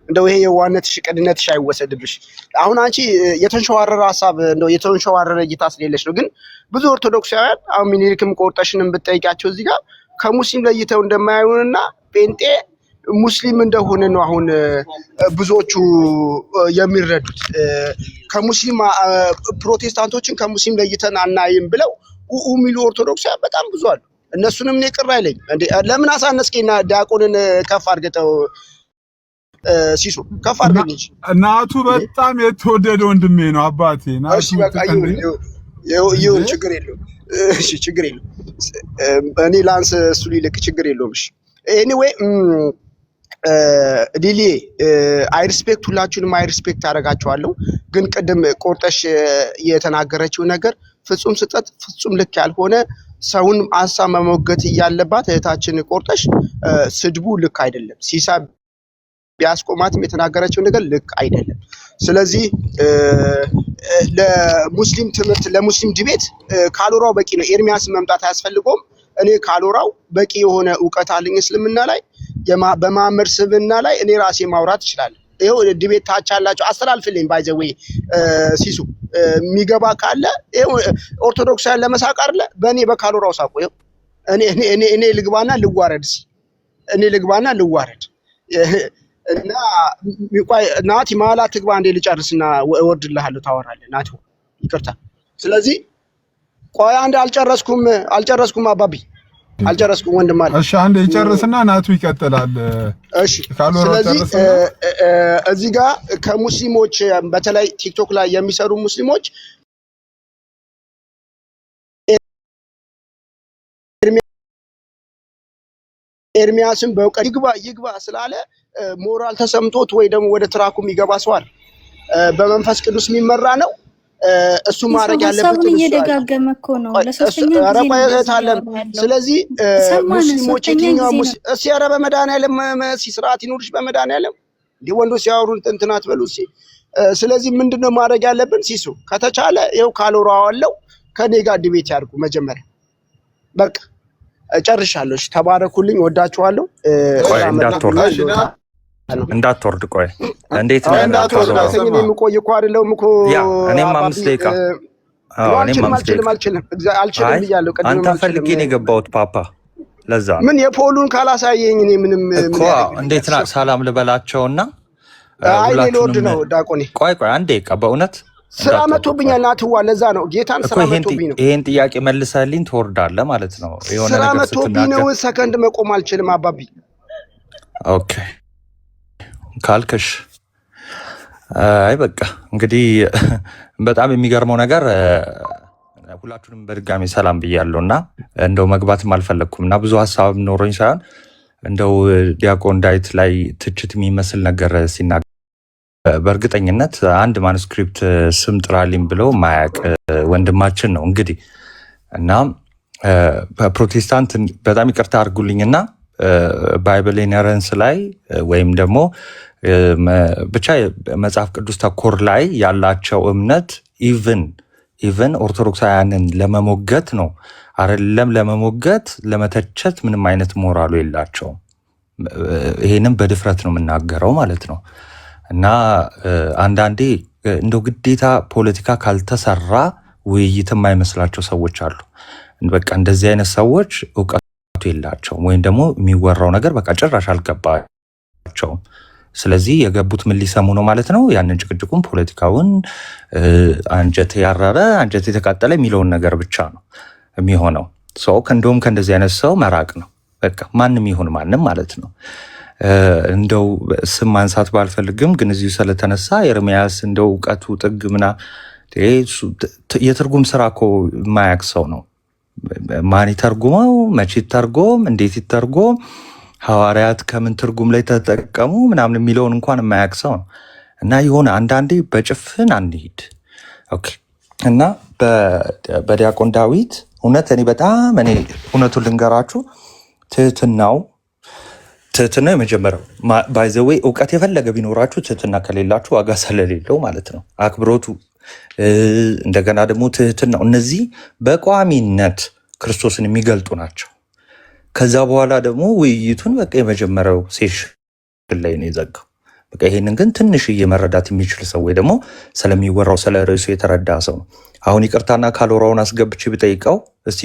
እንደው ይሄ የዋህነትሽ ቅንነትሽ አይወሰድብሽ። አሁን አንቺ የተንሸዋረረ ሀሳብ እንደው የተንሸዋረረ እይታ ስለሌለሽ ነው። ግን ብዙ ኦርቶዶክሳውያን አሁን ሚኒሊክም ቆርጠሽንም ብትጠይቂያቸው እዚህ ጋር ከሙስሊም ለይተው እንደማያዩንና ጴንጤ ሙስሊም እንደሆነ ነው አሁን ብዙዎቹ የሚረዱት። ከሙስሊም ፕሮቴስታንቶችን ከሙስሊም ለይተን አናይም ብለው የሚሉ ኦርቶዶክሳውያን በጣም ብዙ አሉ። እነሱንም እኔ ቅር አይለኝ እንዴ። ለምን አሳነስኪና ዲያቆንን ከፍ አድርገው ሲሱ ከፍ አድርገኝ። ናቱ በጣም የተወደደ ወንድሜ ነው አባቴ። ናቱ ይሁን ችግር የለውም። እሺ ችግር የለውም። እኔ ላንስ እሱ ሊልቅ ችግር የለውም። እሺ ኤኒዌይ ሊሊ አይ ሪስፔክት ሁላችሁንም አይ ሪስፔክት አደርጋችኋለሁ። ግን ቅድም ቆርጠሽ የተናገረችው ነገር ፍጹም ስጠት ፍጹም ልክ ያልሆነ ሰውን ሀሳብ መሞገት እያለባት እህታችን ቆርጠሽ ስድቡ ልክ አይደለም። ሲሳብ ቢያስቆማትም የተናገረችው ነገር ልክ አይደለም። ስለዚህ ለሙስሊም ትምህርት ለሙስሊም ዲቤት ካሎራው በቂ ነው። ኤርሚያስ መምጣት አያስፈልገውም። እኔ ካሎራው በቂ የሆነ እውቀት አለኝ እስልምና ላይ በማመር ስብና ላይ እኔ ራሴ ማውራት እችላለሁ። ይሄው ዲቤት ታች አላችሁ አስተላልፍልኝ። ባይ ዘ ዌይ ሲሱ የሚገባ ካለ ይሄው ኦርቶዶክሳውያን ለመሳቅ አይደለ በእኔ በካሎራው ሳቁ። ይሄው እኔ ልግባና ልዋረድ እኔ ልግባና ልዋረድ እና ሚቋይ ናቲ ማላ ትግባ እንደ ልጨርስና እወርድልሃለሁ ታወራለህ ናቲ ይቅርታ። ስለዚህ ቆይ አንድ አልጨረስኩም አባቢ አልጨረስኩም ወንድም አለ። እሺ አንዴ ይጨርስና ናቱ ይቀጥላል። እሺ ስለዚህ እዚህ ጋር ከሙስሊሞች በተለይ ቲክቶክ ላይ የሚሰሩ ሙስሊሞች ኤርሚያስን በእውቀት ይግባ ስላለ ሞራል ተሰምቶት ወይ ደግሞ ወደ ትራኩም ይገባ ሰዋል በመንፈስ ቅዱስ የሚመራ ነው። እሱ ማድረግ ያለበት እየደጋገመ እኮ ነው ለሶስተኛ ጊዜ። ስለዚህ ሙስሊሞች የትኛው እሺ ኧረ በመድኃኒዓለም ስርዓት ይኑርሽ በመድኃኒዓለም እንደ ወንዶ ሲያወሩ እንትና አትበሉ እሺ። ስለዚህ ምንድነው ማድረግ ያለብን ሲሱ ከተቻለ ይኸው ካሎራዋለው ከኔ ጋር ዲቤት ያድርጉ መጀመሪያ በቃ ጨርሻለሁ። እሺ ተባረኩልኝ፣ ወዳችኋለሁ። እንዳትወርድ ቆይ እንዴት ነው እንዳትወርድ እኔ የምቆይ እኮ አይደለሁም እኮ እኔም 5 ደቂቃ አልችልም ብያለሁ። አንተ ፈልጌ ነው የገባሁት ፓፓ ለዛ ምን የፖሉን ካላሳየኝ እኔ ምንም እኮ እንዴት ነው ሰላም ልበላቸውና አይ ሌሎድ ነው ዳቆኔ ቆይ አንዴ በእውነት ስራ መቶብኛል ናትዋ ለዛ ነው ጌታን ስራ መቶብኝ ነው። ይሄን ጥያቄ መልሰህልኝ ትወርዳለህ ማለት ነው። የሆነ ነገር ስራ መቶብኝ ነው ሰከንድ መቆም አልችልም አባቢ። ኦኬ ካልከሽ አይ በቃ እንግዲህ በጣም የሚገርመው ነገር ሁላችሁንም በድጋሚ ሰላም ብያለሁና እንደው መግባትም አልፈለኩም ብዙ ሐሳብ ኖሮኝ ሳይሆን እንደው ዲያቆን ዳዊት ላይ ትችት የሚመስል ነገር ሲናገር በእርግጠኝነት አንድ ማኑስክሪፕት ስም ጥራልኝ ብለው ማያቅ ወንድማችን ነው እንግዲህ እና ፕሮቴስታንት በጣም ይቅርታ አድርጉልኝና ባይብል ኢነረንስ ላይ ወይም ደግሞ ብቻ መጽሐፍ ቅዱስ ተኮር ላይ ያላቸው እምነት ኢቭን ኦርቶዶክሳውያንን ለመሞገት ነው አይደለም ለመሞገት ለመተቸት ምንም አይነት ሞራሉ የላቸውም። ይሄንን በድፍረት ነው የምናገረው ማለት ነው። እና አንዳንዴ እንደው ግዴታ ፖለቲካ ካልተሰራ ውይይት የማይመስላቸው ሰዎች አሉ። በቃ እንደዚህ አይነት ሰዎች እውቀቱ የላቸውም ወይም ደግሞ የሚወራው ነገር በቃ ጭራሽ አልገባቸውም። ስለዚህ የገቡት ምን ሊሰሙ ነው ማለት ነው? ያንን ጭቅጭቁን ፖለቲካውን አንጀት ያራረ አንጀት የተቃጠለ የሚለውን ነገር ብቻ ነው የሚሆነው። ሰው እንደውም ከእንደዚህ አይነት ሰው መራቅ ነው በቃ ማንም ይሁን ማንም ማለት ነው። እንደው ስም ማንሳት ባልፈልግም ግን እዚሁ ስለተነሳ ኤርሚያስ እንደው እውቀቱ ጥግ የትርጉም ስራ እኮ የማያውቅ ሰው ነው። ማን ይተርጉመው፣ መቼ ይተርጎም፣ እንዴት ይተርጎም፣ ሐዋርያት ከምን ትርጉም ላይ ተጠቀሙ ምናምን የሚለውን እንኳን የማያውቅ ሰው ነው። እና የሆነ አንዳንዴ በጭፍን አንሂድ። ኦኬ። እና በዲያቆን ዳዊት እውነት እኔ እውነቱን ልንገራችሁ ትህትናው የመጀመሪያው ባይ ዘ ዌይ እውቀት የፈለገ ቢኖራችሁ ትህትና ከሌላችሁ ዋጋ ስለሌለው ማለት ነው። አክብሮቱ እንደገና ደግሞ ትህትናው እነዚህ በቋሚነት ክርስቶስን የሚገልጡ ናቸው። ከዛ በኋላ ደግሞ ውይይቱን በቃ የመጀመሪያው ሴሽን ላይ ነው የዘጋው። በቃ ይሄንን ግን ትንሽዬ መረዳት የሚችል ሰው ወይ ደግሞ ስለሚወራው ስለ ርዕሱ የተረዳ ሰው ነው። አሁን ይቅርታና ካሎራውን አስገብቼ ብጠይቀው እስቲ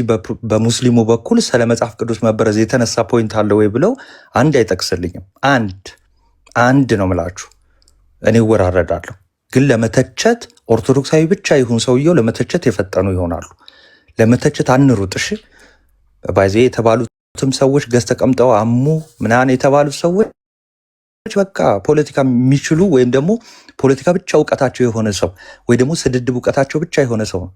በሙስሊሙ በኩል ስለ መጽሐፍ ቅዱስ መበረዝ የተነሳ ፖይንት አለ ወይ ብለው አንድ አይጠቅስልኝም። አንድ ነው ምላችሁ። እኔ እወራረዳለሁ ግን ለመተቸት ኦርቶዶክሳዊ ብቻ ይሁን ሰውየው ለመተቸት የፈጠኑ ይሆናሉ። ለመተቸት አንሩጥ እሺ። ባይዜ የተባሉትም ሰዎች ገዝ ተቀምጠው አሙ ምናምን የተባሉት ሰዎች በቃ ፖለቲካ የሚችሉ ወይም ደግሞ ፖለቲካ ብቻ እውቀታቸው የሆነ ሰው ወይ ደግሞ ስድድብ እውቀታቸው ብቻ የሆነ ሰው ነው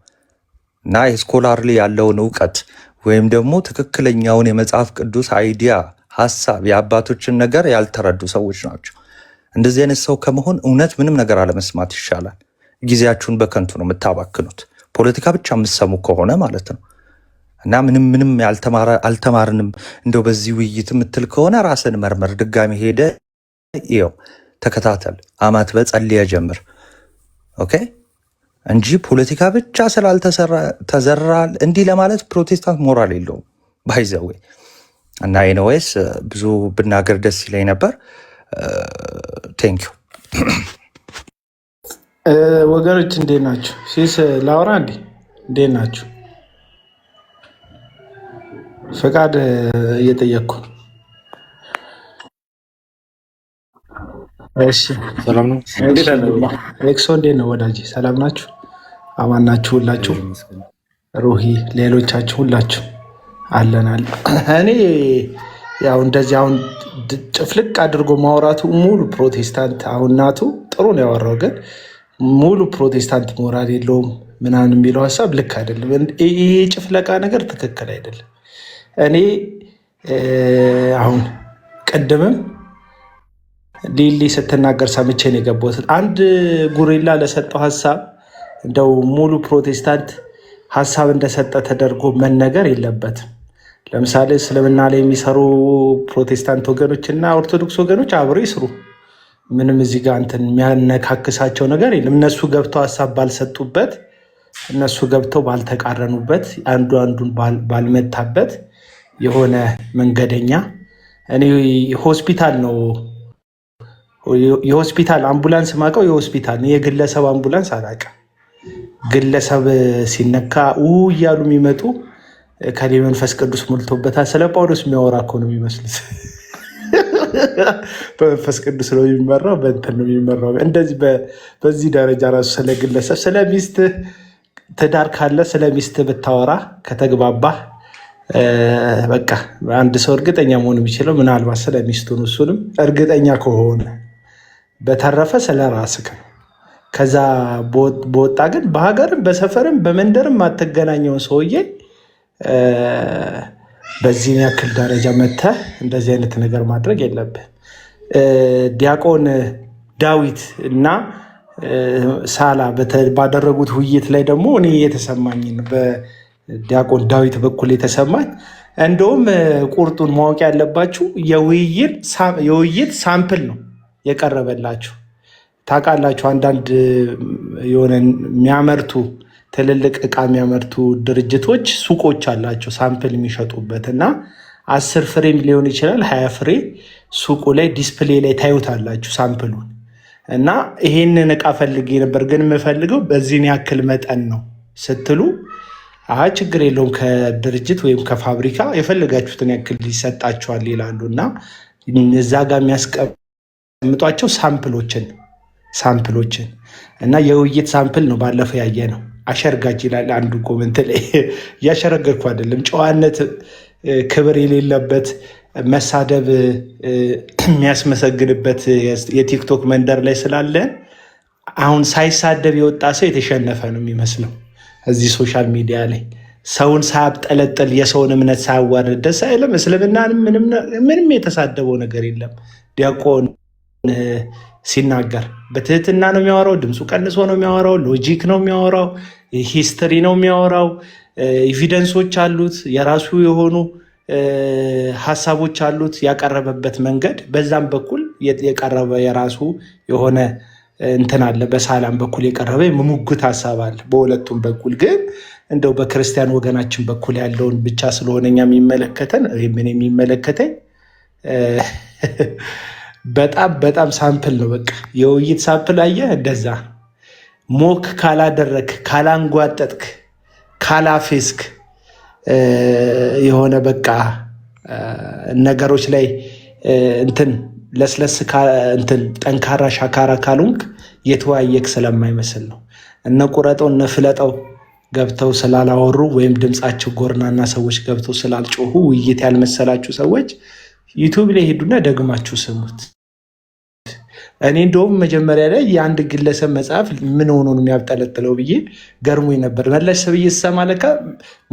እና የስኮላርሊ ያለውን እውቀት ወይም ደግሞ ትክክለኛውን የመጽሐፍ ቅዱስ አይዲያ ሀሳብ የአባቶችን ነገር ያልተረዱ ሰዎች ናቸው። እንደዚህ አይነት ሰው ከመሆን እውነት ምንም ነገር አለመስማት ይሻላል። ጊዜያችሁን በከንቱ ነው የምታባክኑት ፖለቲካ ብቻ የምትሰሙ ከሆነ ማለት ነው። እና ምንም አልተማርንም እንደው በዚህ ውይይት የምትል ከሆነ ራስን መርመር። ድጋሚ ሄደ ይኸው ተከታተል፣ አማት በጸልየ ጀምር። ኦኬ እንጂ ፖለቲካ ብቻ ስላልተዘራል እንዲህ ለማለት ፕሮቴስታንት ሞራል የለውም ባይዘዌ። እና ኤኒዌይስ ብዙ ብናገር ደስ ይለኝ ነበር። ቴንክ ዩ ወገኖች፣ እንዴት ናችሁ? ሲስ ላውራ እንዴት ናችሁ? ፈቃድ እየጠየቅኩ። እሺ ሰላም ነው። ኤክሶ እንዴት ነው ወዳጅ? ሰላም ናችሁ? አማን ናችሁ ሁላችሁ? ሩሂ፣ ሌሎቻችሁ ሁላችሁ አለናል። እኔ ያው እንደዚህ አሁን ጭፍልቅ አድርጎ ማውራቱ ሙሉ ፕሮቴስታንት አሁን እናቱ ጥሩ ነው ያወራው፣ ግን ሙሉ ፕሮቴስታንት ሞራል የለውም ምናምን የሚለው ሀሳብ ልክ አይደለም። ይሄ ጭፍለቃ ነገር ትክክል አይደለም። እኔ አሁን ቅድምም ሊሊ ስትናገር ሰምቼ ነው የገባሁት። አንድ ጉሪላ ለሰጠው ሀሳብ እንደው ሙሉ ፕሮቴስታንት ሀሳብ እንደሰጠ ተደርጎ መነገር የለበትም። ለምሳሌ እስልምና ላይ የሚሰሩ ፕሮቴስታንት ወገኖች እና ኦርቶዶክስ ወገኖች አብረው ይስሩ። ምንም እዚህ ጋር እንትን የሚያነካክሳቸው ነገር የለም። እነሱ ገብተው ሀሳብ ባልሰጡበት፣ እነሱ ገብተው ባልተቃረኑበት፣ አንዱ አንዱን ባልመታበት የሆነ መንገደኛ እኔ ሆስፒታል ነው የሆስፒታል አምቡላንስ ማቀው የሆስፒታል የግለሰብ አምቡላንስ አላውቅም። ግለሰብ ሲነካ እያሉ የሚመጡ ከኔ መንፈስ ቅዱስ ሞልቶበታል። ስለ ጳውሎስ የሚያወራ እኮ ነው የሚመስሉት። በመንፈስ ቅዱስ ነው የሚመራው፣ በእንትን ነው የሚመራው። እንደዚህ በዚህ ደረጃ ራሱ ስለ ግለሰብ ስለ ሚስት ትዳር ካለ ስለ ሚስት ብታወራ ከተግባባ በቃ አንድ ሰው እርግጠኛ መሆን የሚችለው ምናልባት ስለ ሚስቱ ነው። እሱንም እርግጠኛ ከሆነ በተረፈ ስለ ራስህ ነው። ከዛ በወጣ ግን በሀገርም በሰፈርም በመንደርም ማተገናኘውን ሰውዬ በዚህ ያክል ደረጃ መተህ እንደዚህ አይነት ነገር ማድረግ የለብህ። ዲያቆን ዳዊት እና ሳላ ባደረጉት ውይይት ላይ ደግሞ እኔ የተሰማኝን በዲያቆን ዳዊት በኩል የተሰማኝ እንደውም ቁርጡን ማወቅ ያለባችሁ የውይይት ሳምፕል ነው የቀረበላችሁ። ታውቃላችሁ አንዳንድ የሆነ የሚያመርቱ ትልልቅ እቃ የሚያመርቱ ድርጅቶች ሱቆች አላቸው ሳምፕል የሚሸጡበት እና 10 ፍሬም ሊሆን ይችላል 20 ፍሬ ሱቁ ላይ ዲስፕሌይ ላይ ታዩታላችሁ ሳምፕሉን። እና ይሄንን እቃ ፈልጌ ነበር ግን የምፈልገው በዚህን ያክል መጠን ነው ስትሉ ችግር የለውም ከድርጅት ወይም ከፋብሪካ የፈለጋችሁትን ያክል ሊሰጣችኋል ይላሉ። እና እዛ ጋር የሚያስቀምጧቸው ሳምፕሎችን እና የውይይት ሳምፕል ነው ባለፈው ያየ ነው። አሸርጋጅ ይላል አንዱ ኮመንት ላይ። እያሸረገርኩ አይደለም። ጨዋነት ክብር የሌለበት መሳደብ የሚያስመሰግንበት የቲክቶክ መንደር ላይ ስላለን አሁን ሳይሳደብ የወጣ ሰው የተሸነፈ ነው የሚመስለው። እዚህ ሶሻል ሚዲያ ላይ ሰውን ሳያብጠለጥል የሰውን እምነት ሳያዋርድ ደስ አይልም። እስልምናንም ምንም የተሳደበው ነገር የለም። ዲያቆን ሲናገር በትህትና ነው የሚያወራው። ድምፁ ቀንሶ ነው የሚያወራው። ሎጂክ ነው የሚያወራው። ሂስትሪ ነው የሚያወራው። ኤቪደንሶች አሉት። የራሱ የሆኑ ሀሳቦች አሉት ያቀረበበት መንገድ። በዛም በኩል የቀረበ የራሱ የሆነ እንትን አለ። በሳላም በኩል የቀረበ የሙግት ሀሳብ አለ። በሁለቱም በኩል ግን እንደው በክርስቲያን ወገናችን በኩል ያለውን ብቻ ስለሆነ እኛ የሚመለከተን ምን የሚመለከተኝ በጣም ሳምፕል ነው። በቃ የውይይት ሳምፕል አየህ። እንደዛ ሞክ ካላደረክ፣ ካላንጓጠጥክ፣ ካላፌስክ የሆነ በቃ ነገሮች ላይ እንትን ለስለስ እንትን ጠንካራ ሻካራ ካልሆንክ የተወያየክ ስለማይመስል ነው። እነ ቁረጠው እነ ፍለጠው ገብተው ስላላወሩ ወይም ድምፃቸው ጎርናና ሰዎች ገብተው ስላልጮሁ ውይይት ያልመሰላችሁ ሰዎች ዩቱብ ላይ ሄዱና ደግማችሁ ስሙት። እኔ እንደውም መጀመሪያ ላይ የአንድ ግለሰብ መጽሐፍ ምን ሆኖ ነው የሚያብጠለጥለው ብዬ ገርሞኝ ነበር። መለስ ብዬ ስሰማ ለካ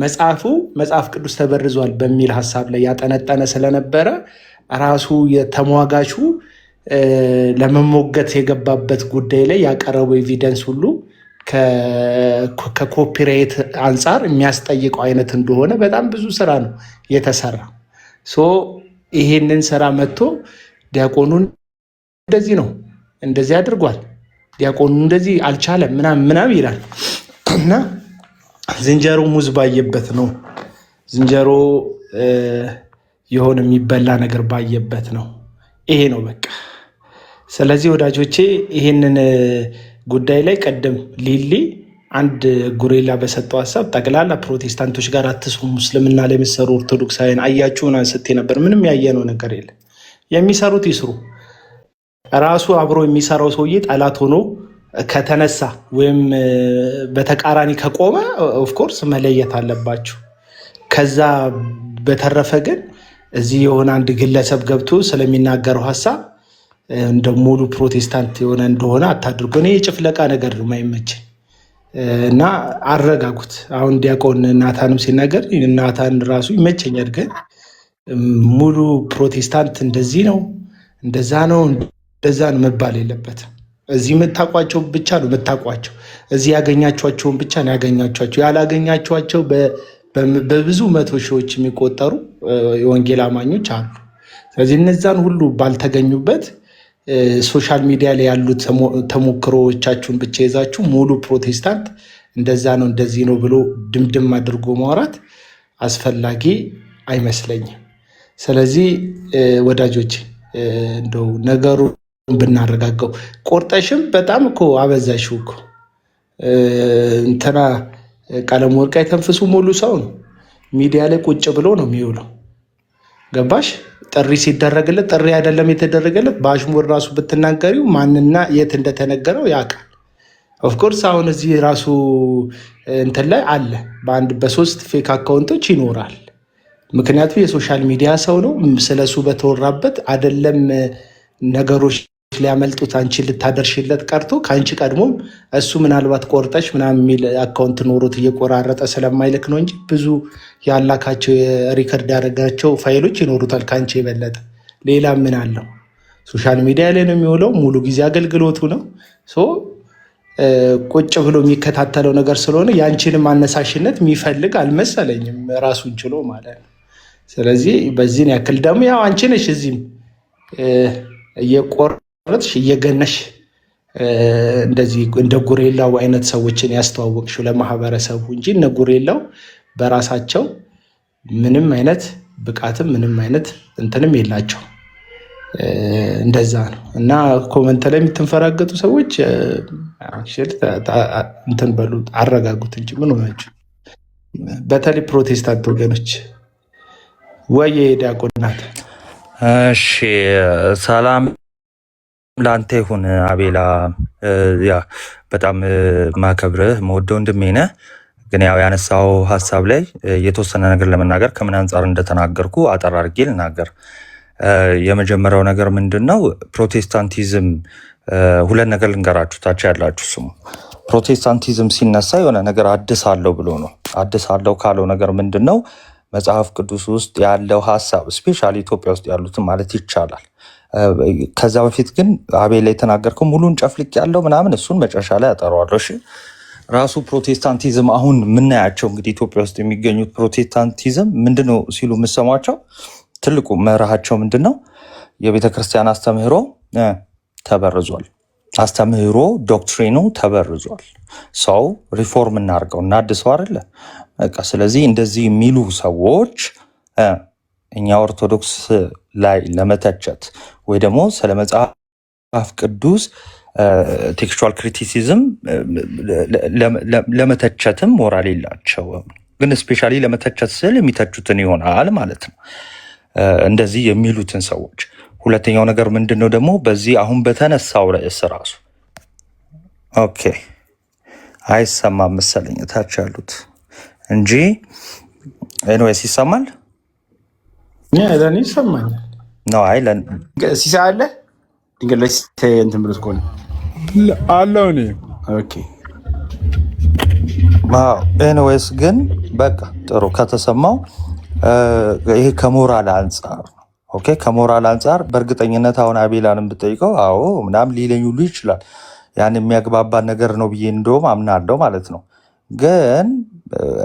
መጽሐፍ ቅዱስ ተበርዟል በሚል ሀሳብ ላይ ያጠነጠነ ስለነበረ ራሱ የተሟጋቹ ለመሞገት የገባበት ጉዳይ ላይ ያቀረበው ኤቪደንስ ሁሉ ከኮፒራይት አንጻር የሚያስጠይቀው አይነት እንደሆነ በጣም ብዙ ስራ ነው የተሰራ። ይሄንን ስራ መጥቶ ዲያቆኑን እንደዚህ ነው እንደዚህ አድርጓል፣ ዲያቆኑ እንደዚህ አልቻለም ምናምን ይላል እና ዝንጀሮ ሙዝ ባየበት ነው ዝንጀሮ የሆነ የሚበላ ነገር ባየበት ነው። ይሄ ነው በቃ። ስለዚህ ወዳጆቼ ይሄንን ጉዳይ ላይ ቀደም ሊሊ አንድ ጉሬላ በሰጠው ሀሳብ ጠቅላላ ፕሮቴስታንቶች ጋር አትስሩ፣ ሙስልምና ላይ የሚሰሩ ኦርቶዶክሳውያን አያችሁን አንስቴ ነበር። ምንም ያየነው ነገር የለም። የሚሰሩት ይስሩ። ራሱ አብሮ የሚሰራው ሰውዬ ጠላት ሆኖ ከተነሳ ወይም በተቃራኒ ከቆመ ኦፍኮርስ መለየት አለባችሁ። ከዛ በተረፈ ግን እዚህ የሆነ አንድ ግለሰብ ገብቶ ስለሚናገረው ሀሳብ እንደ ሙሉ ፕሮቴስታንት የሆነ እንደሆነ አታድርጎ። እኔ የጭፍለቃ ነገር ነው የማይመቸኝ እና አረጋጉት። አሁን ዲያቆን ናታንም ሲናገር ናታን ራሱ ይመቸኛል፣ ግን ሙሉ ፕሮቴስታንት እንደዚህ ነው እንደዛ ነው እንደዛ ነው መባል የለበትም። እዚህ የምታውቋቸው ብቻ ነው የምታውቋቸው። እዚህ ያገኛቸዋቸውን ብቻ ነው ያገኛቸዋቸው። ያላገኛቸዋቸው በብዙ መቶ ሺዎች የሚቆጠሩ የወንጌል አማኞች አሉ። ስለዚህ እነዛን ሁሉ ባልተገኙበት ሶሻል ሚዲያ ላይ ያሉ ተሞክሮዎቻችሁን ብቻ ይዛችሁ ሙሉ ፕሮቴስታንት እንደዛ ነው እንደዚህ ነው ብሎ ድምድም አድርጎ ማውራት አስፈላጊ አይመስለኝም። ስለዚህ ወዳጆች እንደው ነገሩ ብናረጋገው። ቆርጠሽም በጣም እኮ አበዛሽው እኮ እንትና ቀለም ወርቅ አይተንፍሱ ሙሉ ሰው ነው ሚዲያ ላይ ቁጭ ብሎ ነው የሚውለው። ገባሽ? ጥሪ ሲደረግለት ጥሪ አይደለም የተደረገለት በአሽሙር ራሱ ብትናገሪው ማንና የት እንደተነገረው ያውቃል። ኦፍኮርስ አሁን እዚህ ራሱ እንትን ላይ አለ በአንድ በሶስት ፌክ አካውንቶች ይኖራል። ምክንያቱም የሶሻል ሚዲያ ሰው ነው። ስለሱ በተወራበት አይደለም ነገሮች ሊያመልጡት አንቺ ልታደርሽለት ቀርቶ ከአንቺ ቀድሞም እሱ ምናልባት ቆርጠሽ ምናምን የሚል አካውንት ኖሮት እየቆራረጠ ስለማይልክ ነው እንጂ ብዙ ያላካቸው ሪከርድ ያደረጋቸው ፋይሎች ይኖሩታል ከአንቺ የበለጠ። ሌላ ምን አለው? ሶሻል ሚዲያ ላይ ነው የሚውለው። ሙሉ ጊዜ አገልግሎቱ ነው። ቁጭ ብሎ የሚከታተለው ነገር ስለሆነ የአንቺንም አነሳሽነት የሚፈልግ አልመሰለኝም ራሱን ችሎ ማለት ነው። ስለዚህ በዚህን ያክል ደግሞ ያው አንቺ ነሽ እዚህም እየቆረጥሽ እየገነሽ እንደዚህ እንደ ጉሬላው አይነት ሰዎችን ያስተዋወቅሽው ለማህበረሰቡ እንጂ እነ ጉሬላው በራሳቸው ምንም አይነት ብቃትም ምንም አይነት እንትንም የላቸው። እንደዛ ነው እና ኮመንት ላይ የምትንፈራገጡ ሰዎች እንትን በሉ አረጋጉት እንጂ ምን ሆናችሁ። በተለይ ፕሮቴስታንት ወገኖች ወይ ዲያቆናት። እሺ ሰላም ላንተ ይሁን አቤላ። ያ በጣም ማከብርህ መወደው ወንድሜ ነህ። ግን ያው ያነሳው ሀሳብ ላይ የተወሰነ ነገር ለመናገር ከምን አንጻር እንደተናገርኩ አጠር አድርጌ ልናገር። የመጀመሪያው ነገር ምንድን ነው? ፕሮቴስታንቲዝም ሁለት ነገር ልንገራችሁ፣ ታች ያላችሁ ስሙ። ፕሮቴስታንቲዝም ሲነሳ የሆነ ነገር አድስ አለው ብሎ ነው። አድስ አለው ካለው ነገር ምንድን ነው? መጽሐፍ ቅዱስ ውስጥ ያለው ሀሳብ ስፔሻሊ ኢትዮጵያ ውስጥ ያሉትን ማለት ይቻላል። ከዛ በፊት ግን አቤል ላይ የተናገርከው ሙሉን ጨፍልቅ ያለው ምናምን እሱን መጨረሻ ላይ ያጠረዋለሁ። እሺ ራሱ ፕሮቴስታንቲዝም አሁን የምናያቸው እንግዲህ ኢትዮጵያ ውስጥ የሚገኙት ፕሮቴስታንቲዝም ምንድነው ሲሉ የምሰሟቸው ትልቁ መርሃቸው ምንድን ነው? የቤተ ክርስቲያን አስተምህሮ ተበርዟል። አስተምህሮ ዶክትሪኑ ተበርዟል። ሰው ሪፎርም እናርገው እናድሰው አይደለ በቃ። ስለዚህ እንደዚህ የሚሉ ሰዎች እኛ ኦርቶዶክስ ላይ ለመተቸት ወይ ደግሞ ስለ መጽሐፍ ቅዱስ ቴክስቹዋል ክሪቲሲዝም ለመተቸትም ሞራል የላቸውም። ግን ስፔሻሊ ለመተቸት ስል የሚተቹትን ይሆናል ማለት ነው እንደዚህ የሚሉትን ሰዎች። ሁለተኛው ነገር ምንድን ነው ደግሞ በዚህ አሁን በተነሳው ርዕስ ራሱ ኦኬ አይሰማም መሰለኝ ታች ያሉት እንጂ ኤኒዌይስ ይሰማል ለእኔ ይሰማኛል ነው። አይ ሲሳ አለ ድንገት ላይ እንትን ብሎት ከሆነ አለው እኔ ኦኬ ኤኒዌይስ ግን በቃ ጥሩ ከተሰማው ይሄ ከሞራል አንጻር ኦኬ ከሞራል አንጻር በእርግጠኝነት አሁን አቤላንም ብጠይቀው አዎ ምናምን ሊለኝ ሁሉ ይችላል። ያን የሚያግባባን ነገር ነው ብዬ እንደውም አምናለሁ ማለት ነው። ግን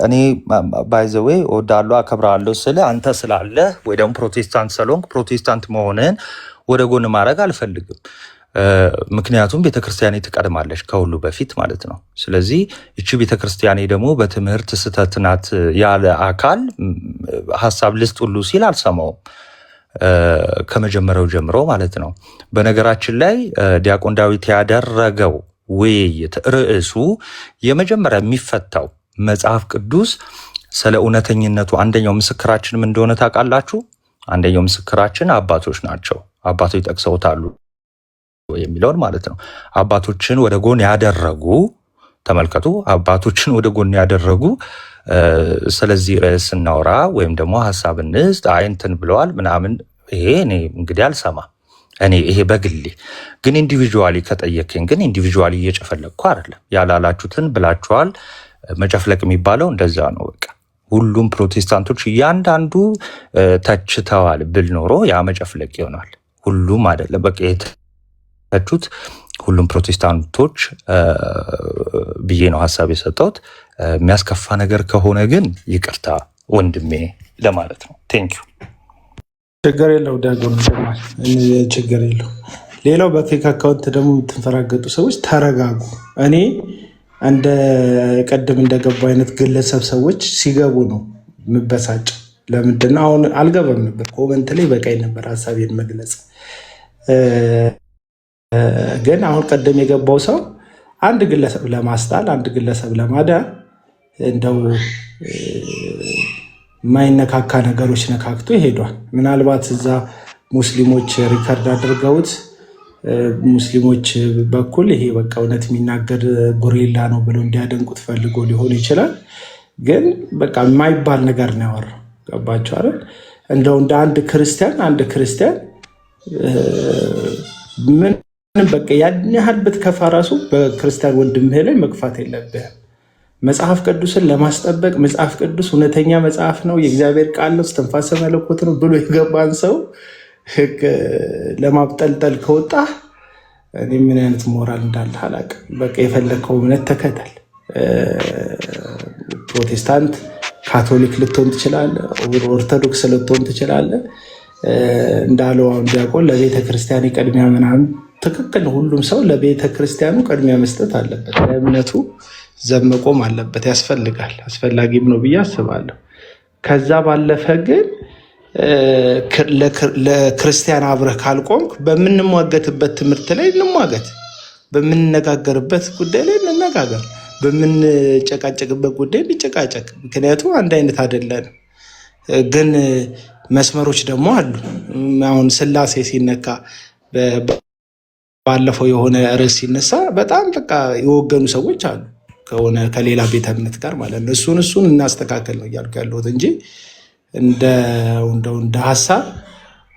እኔ ባይዘዌ እወዳለሁ አከብራለሁ ስለ አንተ ስላለ ወይ ደግሞ ፕሮቴስታንት ስለሆንክ ፕሮቴስታንት መሆንን ወደ ጎን ማድረግ አልፈልግም። ምክንያቱም ቤተክርስቲያኔ ትቀድማለች ከሁሉ በፊት ማለት ነው። ስለዚህ እቺ ቤተክርስቲያኔ ደግሞ በትምህርት ስህተት ናት ያለ አካል ሀሳብ ልስጥ ሁሉ ሲል አልሰማውም ከመጀመሪያው ጀምሮ ማለት ነው። በነገራችን ላይ ዲያቆን ዳዊት ያደረገው ውይይት ርዕሱ የመጀመሪያ የሚፈታው መጽሐፍ ቅዱስ ስለ እውነተኝነቱ አንደኛው ምስክራችንም እንደሆነ ታውቃላችሁ። አንደኛው ምስክራችን አባቶች ናቸው። አባቶች ጠቅሰውታሉ። የሚለውን ማለት ነው። አባቶችን ወደ ጎን ያደረጉ ተመልከቱ፣ አባቶችን ወደ ጎን ያደረጉ ስለዚህ ርዕስ እናውራ ወይም ደግሞ ሀሳብ እንስጥ እንትን ብለዋል ምናምን፣ ይሄ እኔ እንግዲህ አልሰማም። እኔ ይሄ በግሌ ግን ኢንዲቪጁዋሊ ከጠየቀኝ ግን ኢንዲቪጁዋሊ እየጨፈለቅኩ አይደለም። ያላላችሁትን ብላችኋል። መጨፍለቅ የሚባለው እንደዛ ነው። በቃ ሁሉም ፕሮቴስታንቶች እያንዳንዱ ተችተዋል ብል ኖሮ ያ መጨፍለቅ ይሆናል። ሁሉም አይደለም። በቃ የተቹት ሁሉም ፕሮቴስታንቶች ብዬ ነው ሀሳብ የሰጠሁት። የሚያስከፋ ነገር ከሆነ ግን ይቅርታ ወንድሜ ለማለት ነው። ቴንኪዩ። ችግር የለው ዳጎን ይሰማል። ችግር የለው። ሌላው በፌክ አካውንት ደግሞ የምትንፈራገጡ ሰዎች ተረጋጉ። እኔ እንደ ቀደም እንደገባው አይነት ግለሰብ ሰዎች ሲገቡ ነው የምበሳጭ። ለምንድነው አሁን አልገባም ነበር፣ ኮመንት ላይ በቃኝ ነበር ሀሳቤን መግለጽ። ግን አሁን ቀደም የገባው ሰው አንድ ግለሰብ ለማስጣል አንድ ግለሰብ ለማዳን እንደው የማይነካካ ነገሮች ነካክቶ ይሄዷል። ምናልባት እዛ ሙስሊሞች ሪከርድ አድርገውት ሙስሊሞች በኩል ይሄ በቃ እውነት የሚናገር ጎሬላ ነው ብለው እንዲያደንቁት ፈልጎ ሊሆን ይችላል። ግን በቃ የማይባል ነገር ነው ያወራው። ገባችሁ አይደል? እንደው እንደ አንድ ክርስቲያን ምን በቃ ያን ያህል ብትከፋ ራሱ በክርስቲያን ወንድምህ ላይ መግፋት የለብህም። መጽሐፍ ቅዱስን ለማስጠበቅ መጽሐፍ ቅዱስ እውነተኛ መጽሐፍ ነው፣ የእግዚአብሔር ቃል ነው፣ እስትንፋሰ መለኮት ነው ብሎ የገባን ሰው ለማብጠልጠል ከወጣ እኔ ምን አይነት ሞራል እንዳለ አላውቅም። በቃ የፈለግከው እምነት ተከተል። ፕሮቴስታንት፣ ካቶሊክ ልትሆን ትችላለህ፣ ኦርቶዶክስ ልትሆን ትችላለህ። እንዳለው አሁን ዲያቆን ለቤተ ክርስቲያን ቅድሚያ ምናምን ትክክል ነው። ሁሉም ሰው ለቤተ ክርስቲያኑ ቅድሚያ መስጠት አለበት፣ ለእምነቱ ዘመቆም አለበት፣ ያስፈልጋል፣ አስፈላጊም ነው ብዬ አስባለሁ። ከዛ ባለፈ ግን ለክርስቲያን አብረህ ካልቆምክ በምንሟገትበት ትምህርት ላይ እንሟገት፣ በምንነጋገርበት ጉዳይ ላይ እንነጋገር፣ በምንጨቃጨቅበት ጉዳይ እንጨቃጨቅ። ምክንያቱም አንድ አይነት አይደለንም። ግን መስመሮች ደግሞ አሉ። አሁን ስላሴ ሲነካ ባለፈው የሆነ ርዕስ ሲነሳ በጣም በቃ የወገኑ ሰዎች አሉ ከሆነ ከሌላ ቤተ እምነት ጋር ማለት ነው። እሱን እናስተካከል ነው እያልኩ ያለሁት እንጂ እንደ ሀሳብ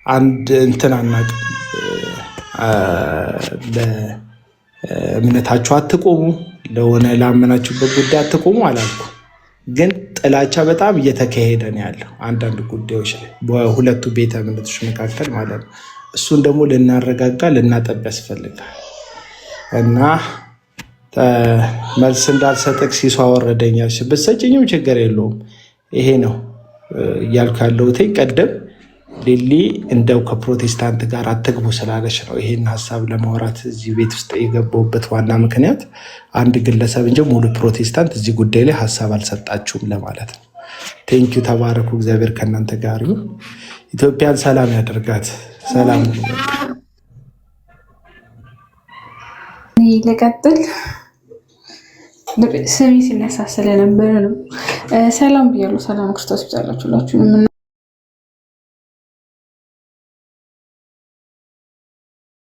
አንድ እንትን አናውቅም። ለእምነታችሁ አትቆሙ፣ ለሆነ ላመናችሁበት ጉዳይ አትቆሙ አላልኩ። ግን ጥላቻ በጣም እየተካሄደ ነው ያለው አንዳንድ ጉዳዮች ላይ በሁለቱ ቤተ እምነቶች መካከል ማለት ነው። እሱን ደግሞ ልናረጋጋ ልናጠብ ያስፈልጋል እና መልስ እንዳልሰጠቅ ሲሷ ወረደኛል። ብትሰጭኝም ችግር የለውም። ይሄ ነው እያልኩ ያለሁት። ቀደም ሊሊ እንደው ከፕሮቴስታንት ጋር አትግቡ ስላለች ነው ይሄን ሀሳብ ለማውራት እዚህ ቤት ውስጥ የገባሁበት ዋና ምክንያት። አንድ ግለሰብ እንጂ ሙሉ ፕሮቴስታንት እዚህ ጉዳይ ላይ ሀሳብ አልሰጣችሁም ለማለት ነው። ቴንኪዩ፣ ተባረኩ። እግዚአብሔር ከእናንተ ጋር ይሁን። ኢትዮጵያን ሰላም ያደርጋት። ሰላም ልቀጥል። ስሜ ሲነሳ ስለነበረ ነው። ሰላም ብያለሁ። ሰላም ክርስቶስ ይብዛላችሁ ሁላችሁንም እና